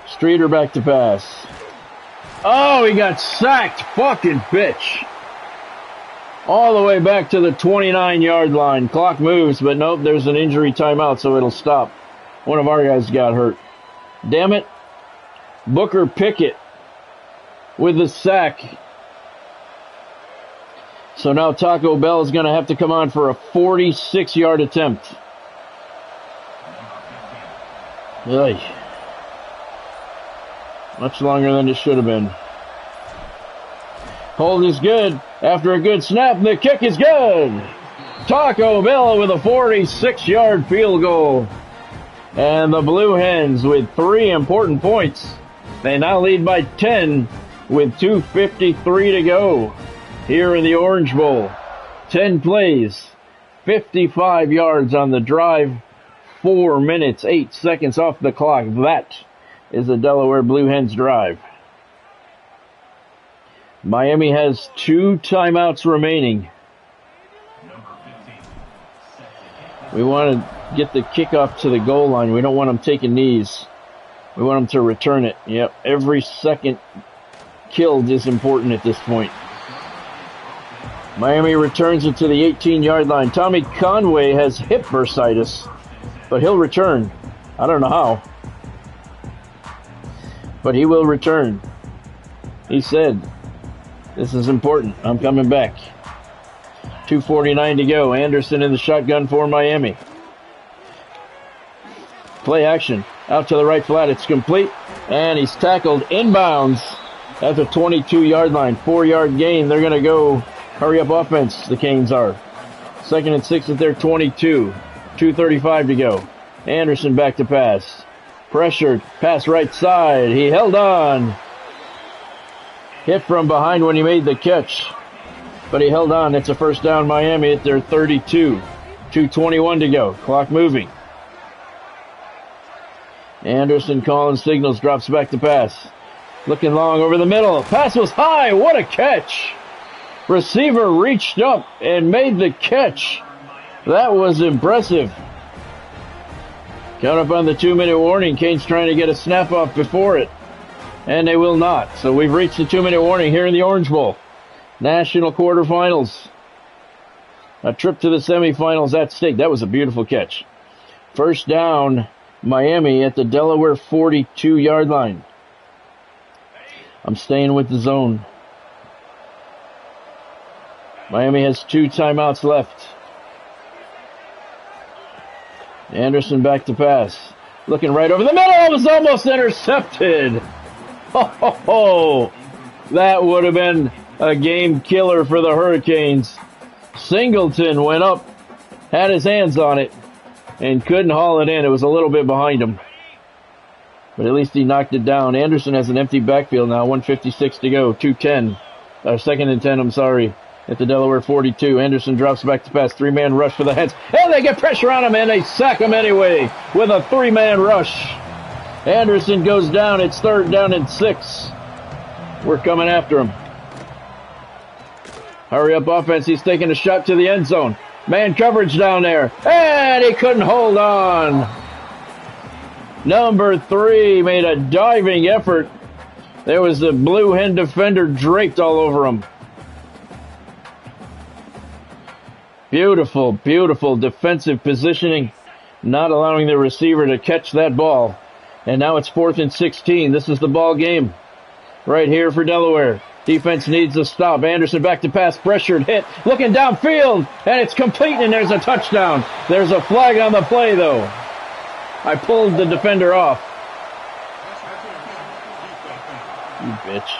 Streeter back to pass. Oh, he got sacked. Fucking bitch. All the way back to the 29-yard line. Clock moves, but nope, there's an injury timeout, so it'll stop. One of our guys got hurt. Damn it. Booker Pickett with the sack. So now Taco Bell is going to have to come on for a 46-yard attempt. Oy. Much longer than it should have been. Hold is good. After a good snap, the kick is good. Taco Bell with a 46-yard field goal. And the Blue Hens with 3 important points. They now lead by 10 with 2:53 to go here in the Orange Bowl. 10 plays, 55 yards on the drive, 4 minutes, 8 seconds off the clock. That is the Delaware Blue Hens drive. Miami has 2 timeouts remaining. We want to get the kickoff to the goal line. We don't want them taking knees. We want them to return it. Yep, every second killed is important at this point. Miami returns it to the 18-yard line. Tommy Conway has hip bursitis, but he'll return. I don't know how, but he will return. He said, "This is important. I'm coming back." 2:49 to go. Anderson in the shotgun for Miami. Play action. Out to the right flat. It's complete. And he's tackled inbounds at the 22-yard line. 4-yard gain. They're going to go hurry up offense, the Canes are. 2nd and 6 at their 22. 2:35 to go. Anderson back to pass. Pressured. Pass right side. He held on. Hit from behind when he made the catch. But he held on. It's a first down, Miami at their 32. 2:21 to go. Clock moving. Anderson calling signals. Drops back to pass. Looking long over the middle. Pass was high. What a catch. Receiver reached up and made the catch. That was impressive. Count up on the 2-minute warning. Canes trying to get a snap off before it. And they will not. So we've reached the 2-minute warning here in the Orange Bowl. National quarterfinals. A trip to the semifinals at stake. That was a beautiful catch. First down, Miami at the Delaware 42-yard line. I'm staying with the zone. Miami has 2 timeouts left. Anderson back to pass. Looking right over the middle. It was almost intercepted. Oh, that would have been a game killer for the Hurricanes. Singleton went up, had his hands on it, and couldn't haul it in. It was a little bit behind him. But at least he knocked it down. Anderson has an empty backfield now. 1:56 to go. 2:10. 2nd and 10, I'm sorry. At the Delaware 42. Anderson drops back to pass. 3-man rush for the Hens. And they get pressure on him, and they sack him anyway with a 3-man rush. Anderson goes down. It's 3rd down and 6. We're coming after him. Hurry up offense. He's taking a shot to the end zone. Man coverage down there. And he couldn't hold on. Number 3 made a diving effort. There was the blue hen defender draped all over him. Beautiful, beautiful defensive positioning. Not allowing the receiver to catch that ball. And now it's 4th and 16. This is the ball game. Right here for Delaware. Defense needs a stop. Anderson back to pass. Pressured, hit. Looking downfield. And it's complete, and there's a touchdown. There's a flag on the play, though. I pulled the defender off. You bitch.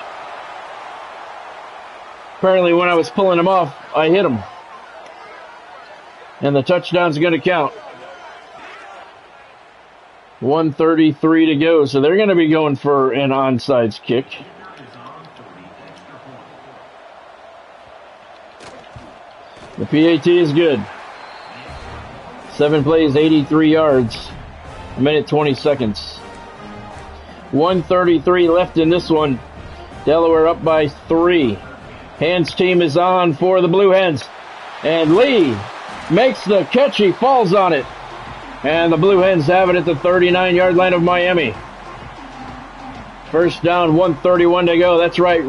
Apparently when I was pulling him off, I hit him. And the touchdown's going to count. 1:33 to go, so they're going to be going for an onside kick. The PAT is good. 7 plays, 83 yards, 1:20 seconds. 1:33 left in this one. Delaware up by 3. Hens team is on for the Blue Hens. And Lee makes the catch. He falls on it. And the Blue Hens have it at the 39-yard line of Miami. First down, 1:31 to go. That's right.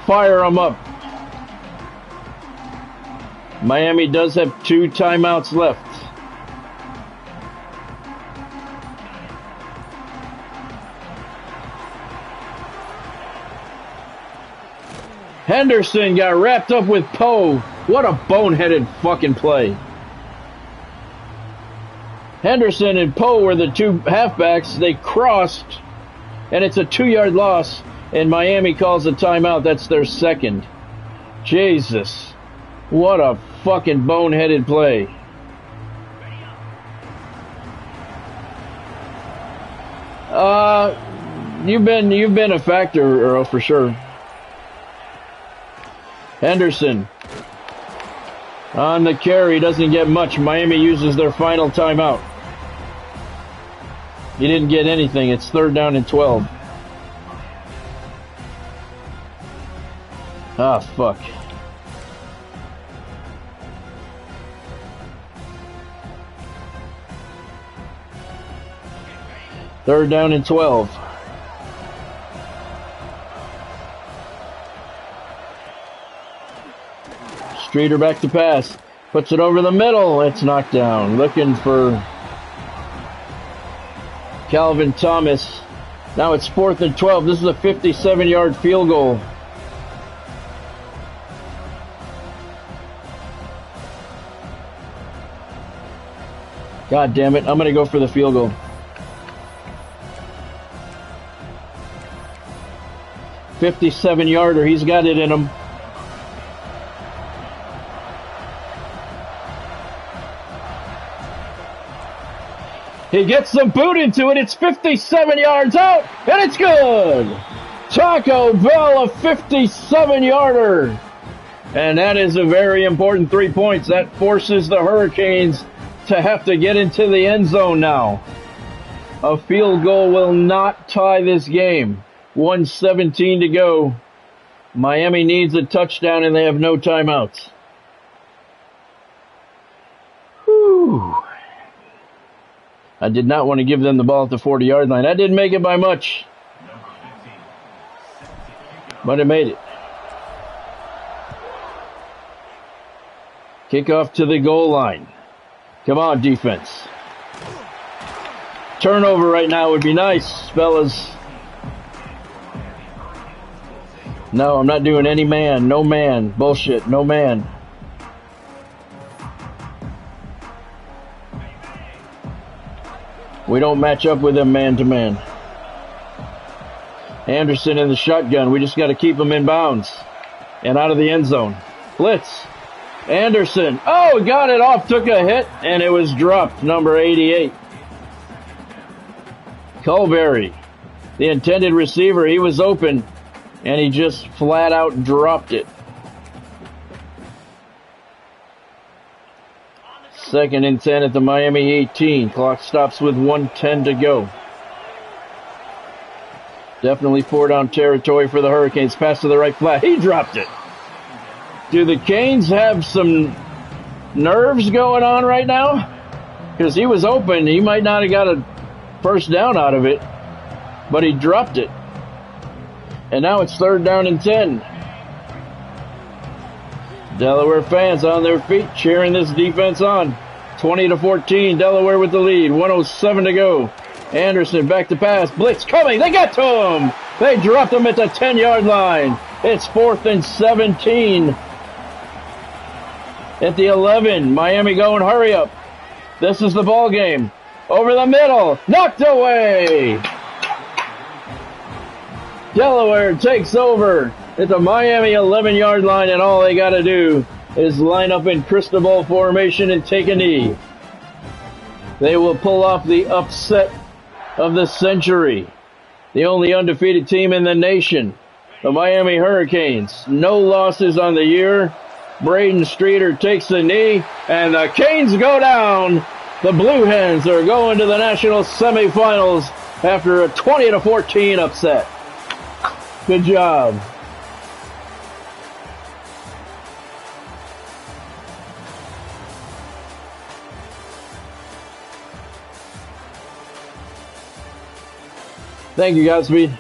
Fire them up. Miami does have 2 timeouts left. Henderson got wrapped up with Poe. What a boneheaded fucking play. Henderson and Poe were the 2 halfbacks. They crossed, and it's a 2-yard loss, and Miami calls a timeout. That's their 2nd. Jesus. What a fucking boneheaded play. You've been a factor, Earl, for sure. Henderson on the carry, doesn't get much. Miami uses their final timeout. He didn't get anything. It's 3rd down and 12. Ah, fuck. Third down and 12. Streeter back to pass. Puts it over the middle. It's knocked down. Looking for Calvin Thomas. Now it's 4th and 12. This is a 57-yard field goal. God damn it. I'm going to go for the field goal. 57-yarder. He's got it in him. He gets the boot into it. It's 57 yards out, and it's good. Taco Bell, a 57-yarder. And that is a very important 3 points. That forces the Hurricanes to have to get into the end zone now. A field goal will not tie this game. 1:17 to go. Miami needs a touchdown, and they have no timeouts. Whew. I did not want to give them the ball at the 40-yard line. I didn't make it by much, but it made it. Kickoff to the goal line. Come on, defense. Turnover right now would be nice, fellas. No, I'm not doing any man. No man. Bullshit. No man. We don't match up with them man-to-man. Anderson in the shotgun. We just got to keep him in bounds and out of the end zone. Blitz. Anderson. Oh, got it off. Took a hit, and it was dropped. Number 88. Culberry, the intended receiver. He was open, and he just flat out dropped it. 2nd and 10 at the Miami 18. Clock stops with 1:10 to go. Definitely 4-down territory for the Hurricanes. Pass to the right flat. He dropped it. Do the Canes have some nerves going on right now? Because he was open. He might not have got a first down out of it, but he dropped it. And now it's 3rd down and 10. Delaware fans on their feet cheering this defense on. 20-14, Delaware with the lead. 1:07 to go. Anderson back to pass. Blitz coming. They got to him. They dropped him at the 10-yard line. It's 4th and 17. At the 11, Miami going, hurry up. This is the ball game. Over the middle. Knocked away. Delaware takes over at the Miami 11-yard line, and all they got to do is line up in Cristobal formation and take a knee. They will pull off the upset of the century. The only undefeated team in the nation, the Miami Hurricanes. No losses on the year. Braden Streeter takes the knee, and the Canes go down. The Blue Hens are going to the national semifinals after a 20-14 upset. Good job. Thank you, Godspeed.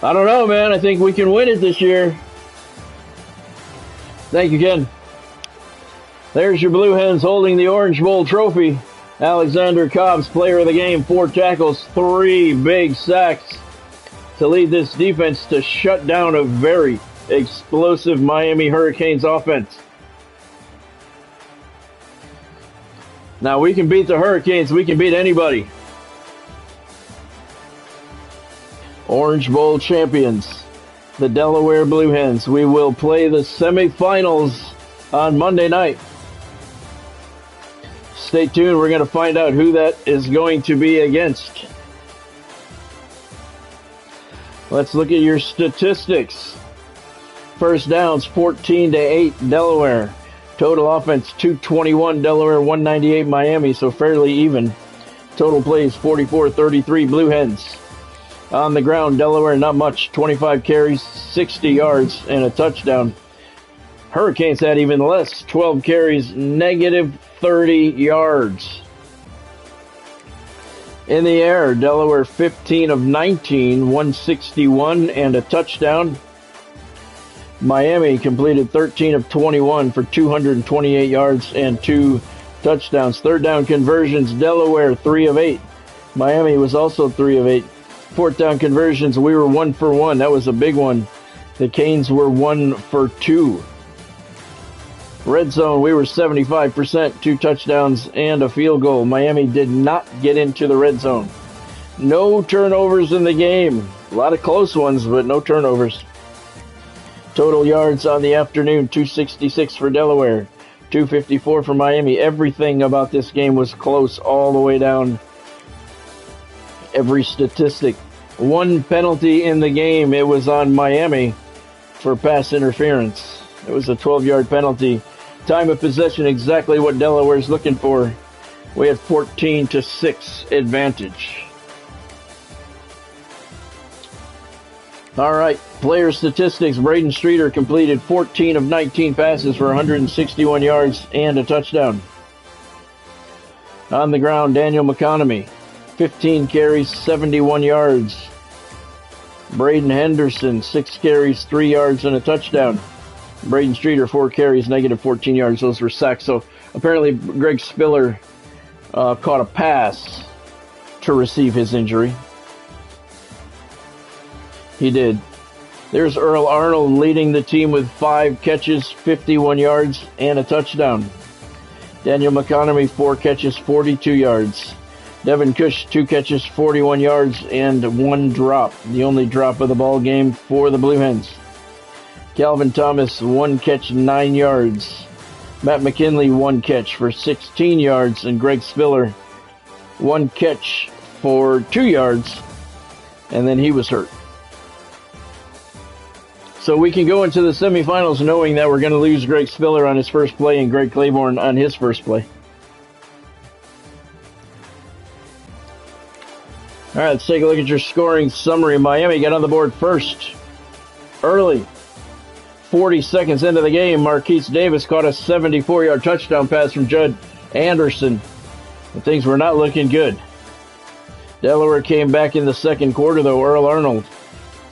I don't know, man. I think we can win it this year. Thank you, Ken. There's your Blue Hens holding the Orange Bowl trophy. Alexander Cobbs, player of the game, 4 tackles, 3 big sacks to lead this defense to shut down a very explosive Miami Hurricanes offense. Now, we can beat the Hurricanes. We can beat anybody. Orange Bowl champions, the Delaware Blue Hens. We will play the semifinals on Monday night. Stay tuned. We're going to find out who that is going to be against. Let's look at your statistics. First downs, 14-8, Delaware. Total offense, 221, Delaware, 198, Miami, so fairly even. Total plays, 44-33, Blue Hens. On the ground, Delaware, not much. 25 carries, 60 yards, and a touchdown. Hurricanes had even less. 12 carries, negative 30 yards. In the air, Delaware 15 of 19, 161, and a touchdown. Miami completed 13 of 21 for 228 yards and 2 touchdowns. Third down conversions, Delaware 3 of 8. Miami was also 3 of 8. Fourth down conversions, we were 1 for 1. That was a big one. The Canes were 1 for 2. Red zone, we were 75%, 2 touchdowns and a field goal. Miami did not get into the red zone. No turnovers in the game. A lot of close ones, but no turnovers. Total yards on the afternoon, 266 for Delaware, 254 for Miami. Everything about this game was close all the way down. Every statistic. 1 penalty in the game. It was on Miami for pass interference. It was a 12-yard penalty. Time of possession, exactly what Delaware's looking for. We had 14-6 advantage. All right, player statistics. Braden Streeter completed 14 of 19 passes for 161 yards and a touchdown. On the ground, Daniel McConomy, 15 carries, 71 yards. Braden Henderson, 6 carries, 3 yards and a touchdown. Braden Streeter, 4 carries, negative 14 yards. Those were sacks. So apparently Greg Spiller caught a pass to receive his injury. He did. There's Earl Arnold leading the team with 5 catches, 51 yards, and a touchdown. Daniel McConomy, 4 catches, 42 yards. Devin Cush, 2 catches, 41 yards, and 1 drop. The only drop of the ball game for the Blue Hens. Calvin Thomas, 1 catch, 9 yards. Matt McKinley, 1 catch for 16 yards. And Greg Spiller, 1 catch for 2 yards. And then he was hurt. So we can go into the semifinals knowing that we're going to lose Greg Spiller on his first play and Greg Claiborne on his first play. All right, let's take a look at your scoring summary. Miami got on the board first, early. 40 seconds into the game, Marquise Davis caught a 74-yard touchdown pass from Judd Anderson. And things were not looking good. Delaware came back in the second quarter, though. Earl Arnold,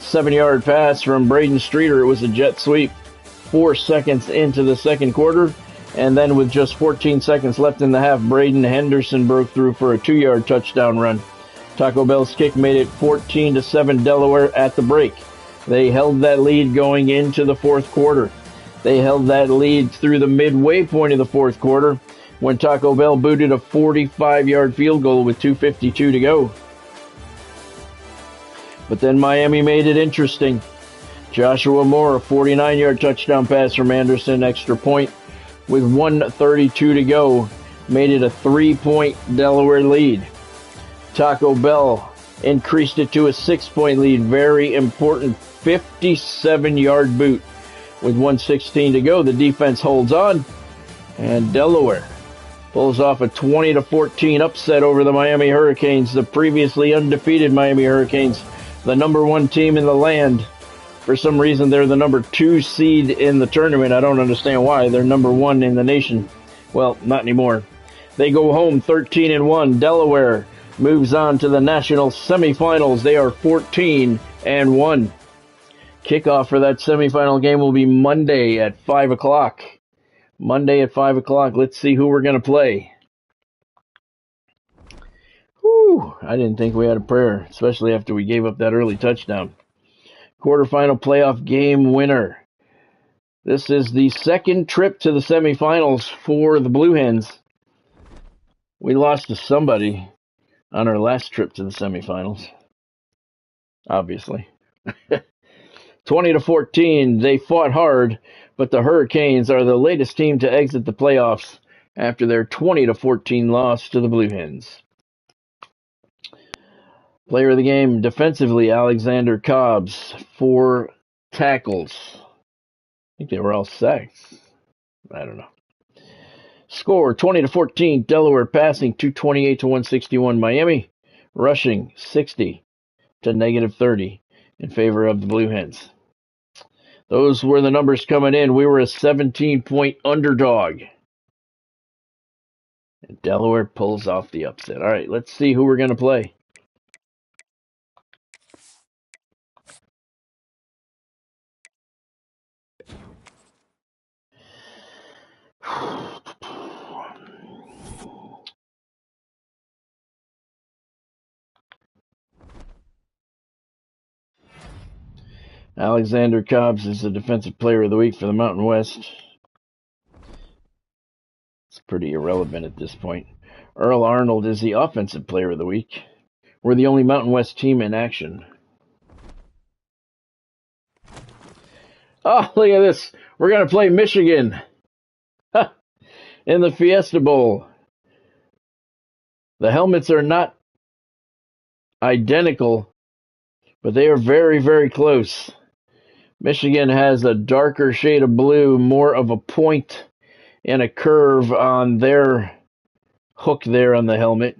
7-yard pass from Braden Streeter. It was a jet sweep. 4 seconds into the second quarter. And then with just 14 seconds left in the half, Braden Henderson broke through for a 2-yard touchdown run. Taco Bell's kick made it 14-7 Delaware at the break. They held that lead going into the fourth quarter. They held that lead through the midway point of the fourth quarter when Taco Bell booted a 45-yard field goal with 2:52 to go. But then Miami made it interesting. Joshua Moore, a 49-yard touchdown pass from Anderson, extra point with 1:32 to go, made it a 3-point Delaware lead. Taco Bell increased it to a 6-point lead. Very important 57-yard boot with 1:16 to go. The defense holds on, and Delaware pulls off a 20-14 upset over the Miami Hurricanes, the previously undefeated Miami Hurricanes, the number 1 team in the land. For some reason, they're the number 2 seed in the tournament. I don't understand why. They're number 1 in the nation. Well, not anymore. They go home 13-1. Delaware moves on to the national semifinals. They are 14-1. Kickoff for that semifinal game will be Monday at 5 o'clock. Monday at 5 o'clock. Let's see who we're going to play. Whew, I didn't think we had a prayer, especially after we gave up that early touchdown. Quarterfinal playoff game winner. This is the second trip to the semifinals for the Blue Hens. We lost to somebody on our last trip to the semifinals, obviously. 20-14, they fought hard, but the Hurricanes are the latest team to exit the playoffs after their 20-14 loss to the Blue Hens. Player of the game, defensively, Alexander Cobbs, 4 tackles. I think they were all sacks. I don't know. Score, 20-14, Delaware passing, 228-161 Miami. Rushing, 60. to -30 in favor of the Blue Hens. Those were the numbers coming in. We were a 17-point underdog. And Delaware pulls off the upset. All right, let's see who we're going to play. Alexander Cobbs is the Defensive Player of the Week for the Mountain West. It's pretty irrelevant at this point. Earl Arnold is the Offensive Player of the Week. We're the only Mountain West team in action. Oh, look at this. We're going to play Michigan in the Fiesta Bowl. The helmets are not identical, but they are very, very close. Michigan has a darker shade of blue, more of a point and a curve on their hook there on the helmet.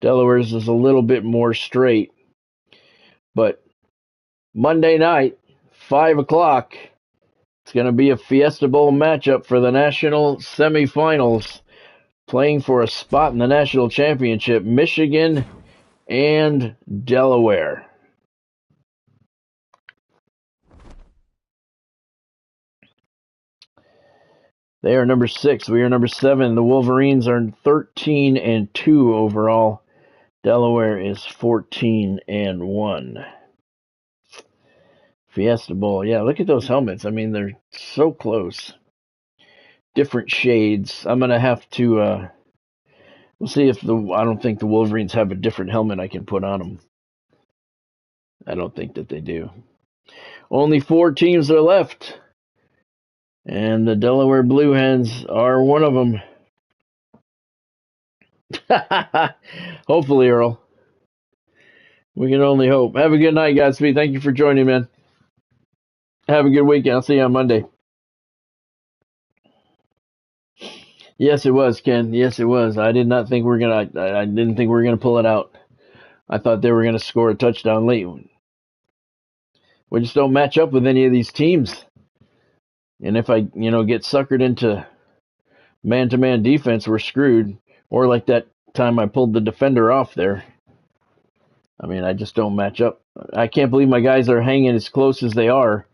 Delaware's is a little bit more straight. But Monday night, 5 o'clock, it's going to be a Fiesta Bowl matchup for the national semifinals, playing for a spot in the national championship, Michigan and Delaware. They are number 6. We are number 7. The Wolverines are 13-2 overall. Delaware is 14-1. Fiesta Bowl. Yeah, look at those helmets. I mean, they're so close. Different shades. I'm going to have to... we'll see if I don't think the Wolverines have a different helmet I can put on them. I don't think that they do. Only 4 teams are left. And the Delaware Blue Hens are one of them. Hopefully, Earl. We can only hope. Have a good night, Godspeed. Thank you for joining, man. Have a good weekend. I'll see you on Monday. Yes, it was, Ken. Yes, it was. I did not think I didn't think we were gonna pull it out. I thought they were gonna score a touchdown late. We just don't match up with any of these teams. And if I, get suckered into man-to-man defense, we're screwed. Or like that time I pulled the defender off there. I mean, I just don't match up. I can't believe my guys are hanging as close as they are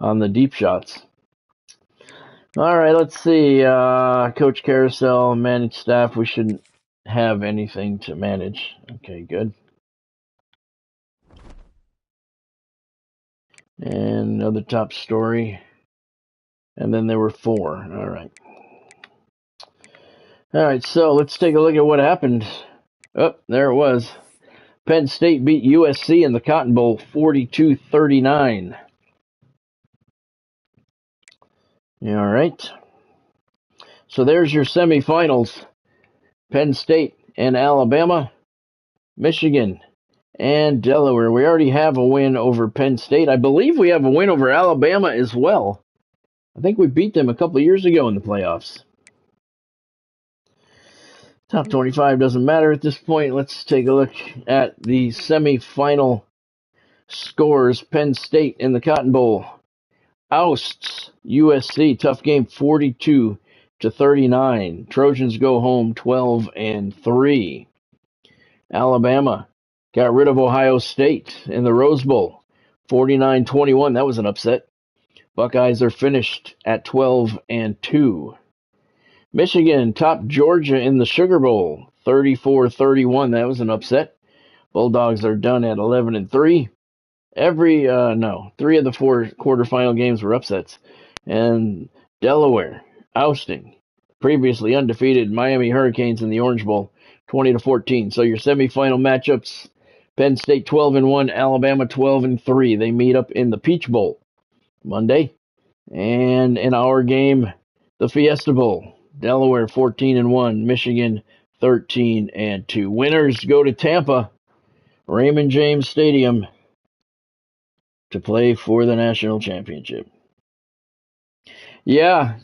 on the deep shots. All right, let's see. Coach Carousel, managed staff. We shouldn't have anything to manage. Okay, good. And another top story. And then there were 4. All right. All right, so let's take a look at what happened. Oh, there it was. Penn State beat USC in the Cotton Bowl 42-39. All right. So there's your semifinals. Penn State and Alabama, Michigan and Delaware. We already have a win over Penn State. I believe we have a win over Alabama as well. I think we beat them a couple of years ago in the playoffs. Top 25 doesn't matter at this point. Let's take a look at the semifinal scores. Penn State in the Cotton Bowl ousts USC. Tough game, 42-39. Trojans go home 12-3. Alabama got rid of Ohio State in the Rose Bowl, 49-21. That was an upset. Buckeyes are finished at 12-2. Michigan topped Georgia in the Sugar Bowl, 34-31. That was an upset. Bulldogs are done at 11-3. 3 of the 4 quarterfinal games were upsets. And Delaware ousting previously undefeated Miami Hurricanes in the Orange Bowl, 20-14. So your semifinal matchups: Penn State 12-1, Alabama 12-3. They meet up in the Peach Bowl Monday. And in our game, the Fiesta Bowl, Delaware 14-1, Michigan 13-2. Winners go to Tampa, Raymond James Stadium, to play for the national championship. Yeah,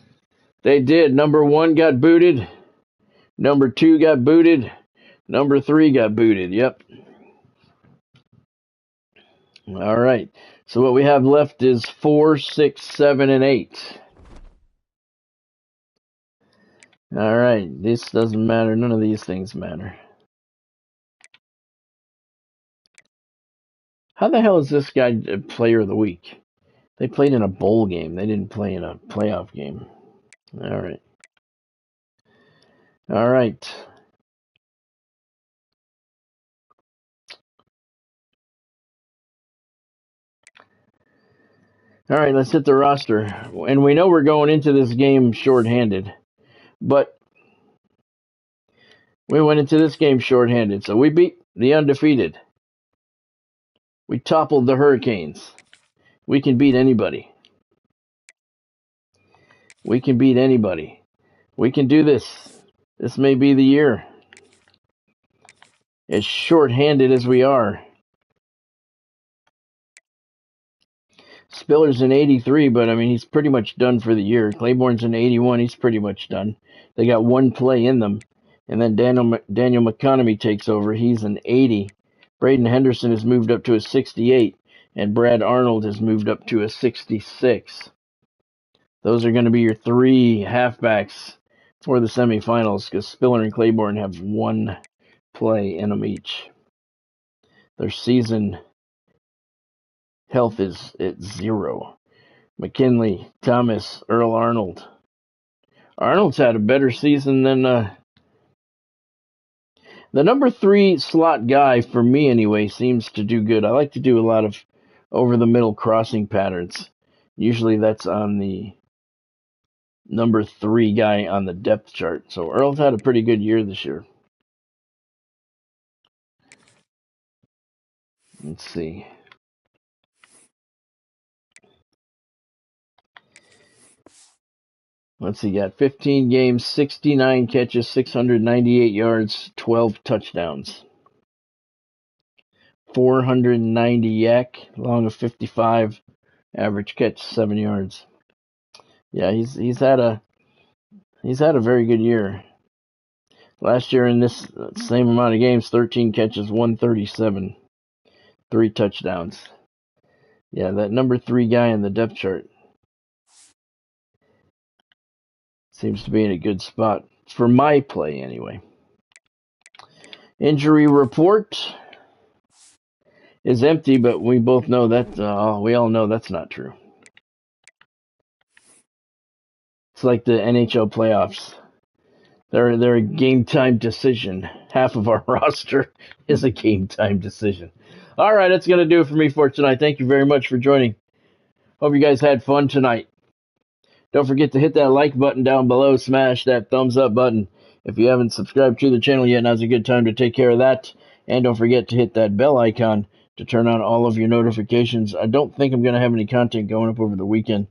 they did. Number 1 got booted. Number 2 got booted. Number 3 got booted. Yep. All right. So what we have left is 4, 6, 7, and 8. All right. This doesn't matter. None of these things matter. How the hell is this guy player of the week? They played in a bowl game. They didn't play in a playoff game. All right. All right. All right, let's hit the roster. And we know we're going into this game shorthanded. But we went into this game shorthanded. So we beat the undefeated. We toppled the Hurricanes. We can beat anybody. We can beat anybody. We can do this. This may be the year. As shorthanded as we are. Spiller's an 83, but I mean, he's pretty much done for the year. Claiborne's an 81. He's pretty much done. They got one play in them. And then Daniel McConomy takes over. He's an 80. Braden Henderson has moved up to a 68. And Brad Arnold has moved up to a 66. Those are going to be your three halfbacks for the semifinals because Spiller and Claiborne have one play in them each. Their season health is at 0. McKinley, Thomas, Earl Arnold. Arnold's had a better season than the number 3 slot guy, for me anyway, seems to do good. I like to do a lot of over-the-middle crossing patterns. Usually that's on the number 3 guy on the depth chart. So Earl's had a pretty good year this year. Let's see. He got 15 games, 69 catches, 698 yards, 12 touchdowns. 490 yak, long of 55, average catch 7 yards. Yeah, he's had a very good year. Last year in this same amount of games, 13 catches, 137, 3 touchdowns. Yeah, that number 3 guy in the depth chart seems to be in a good spot for my play anyway. Injury report is empty, but we both know that we all know that's not true. It's like the NHL playoffs. They're a game time decision. Half of our roster is a game time decision. All right, that's going to do it for me for tonight. Thank you very much for joining. Hope you guys had fun tonight. Don't forget to hit that like button down below. Smash that thumbs up button. If you haven't subscribed to the channel yet, now's a good time to take care of that. And don't forget to hit that bell icon to turn on all of your notifications. I don't think I'm going to have any content going up over the weekend.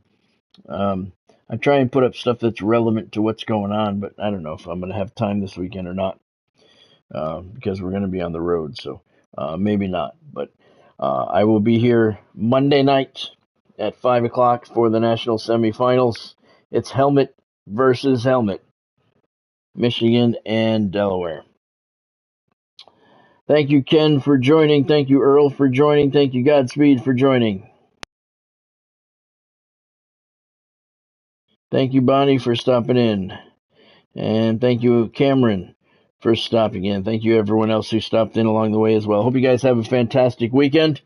I try and put up stuff that's relevant to what's going on, but I don't know if I'm going to have time this weekend or not because we're going to be on the road, so maybe not. But I will be here Monday night at 5 o'clock for the national semifinals. It's helmet versus helmet, Michigan and Delaware. Thank you, Ken, for joining. Thank you, Earl, for joining. Thank you, Godspeed, for joining. Thank you, Bonnie, for stopping in. And thank you, Cameron, for stopping in. Thank you, everyone else who stopped in along the way as well. Hope you guys have a fantastic weekend.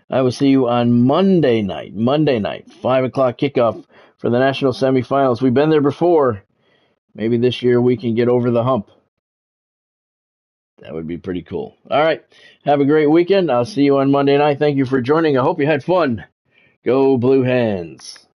I will see you on Monday night, 5 o'clock kickoff for the national semifinals. We've been there before. Maybe this year we can get over the hump. That would be pretty cool. All right. Have a great weekend. I'll see you on Monday night. Thank you for joining. I hope you had fun. Go Blue Hens.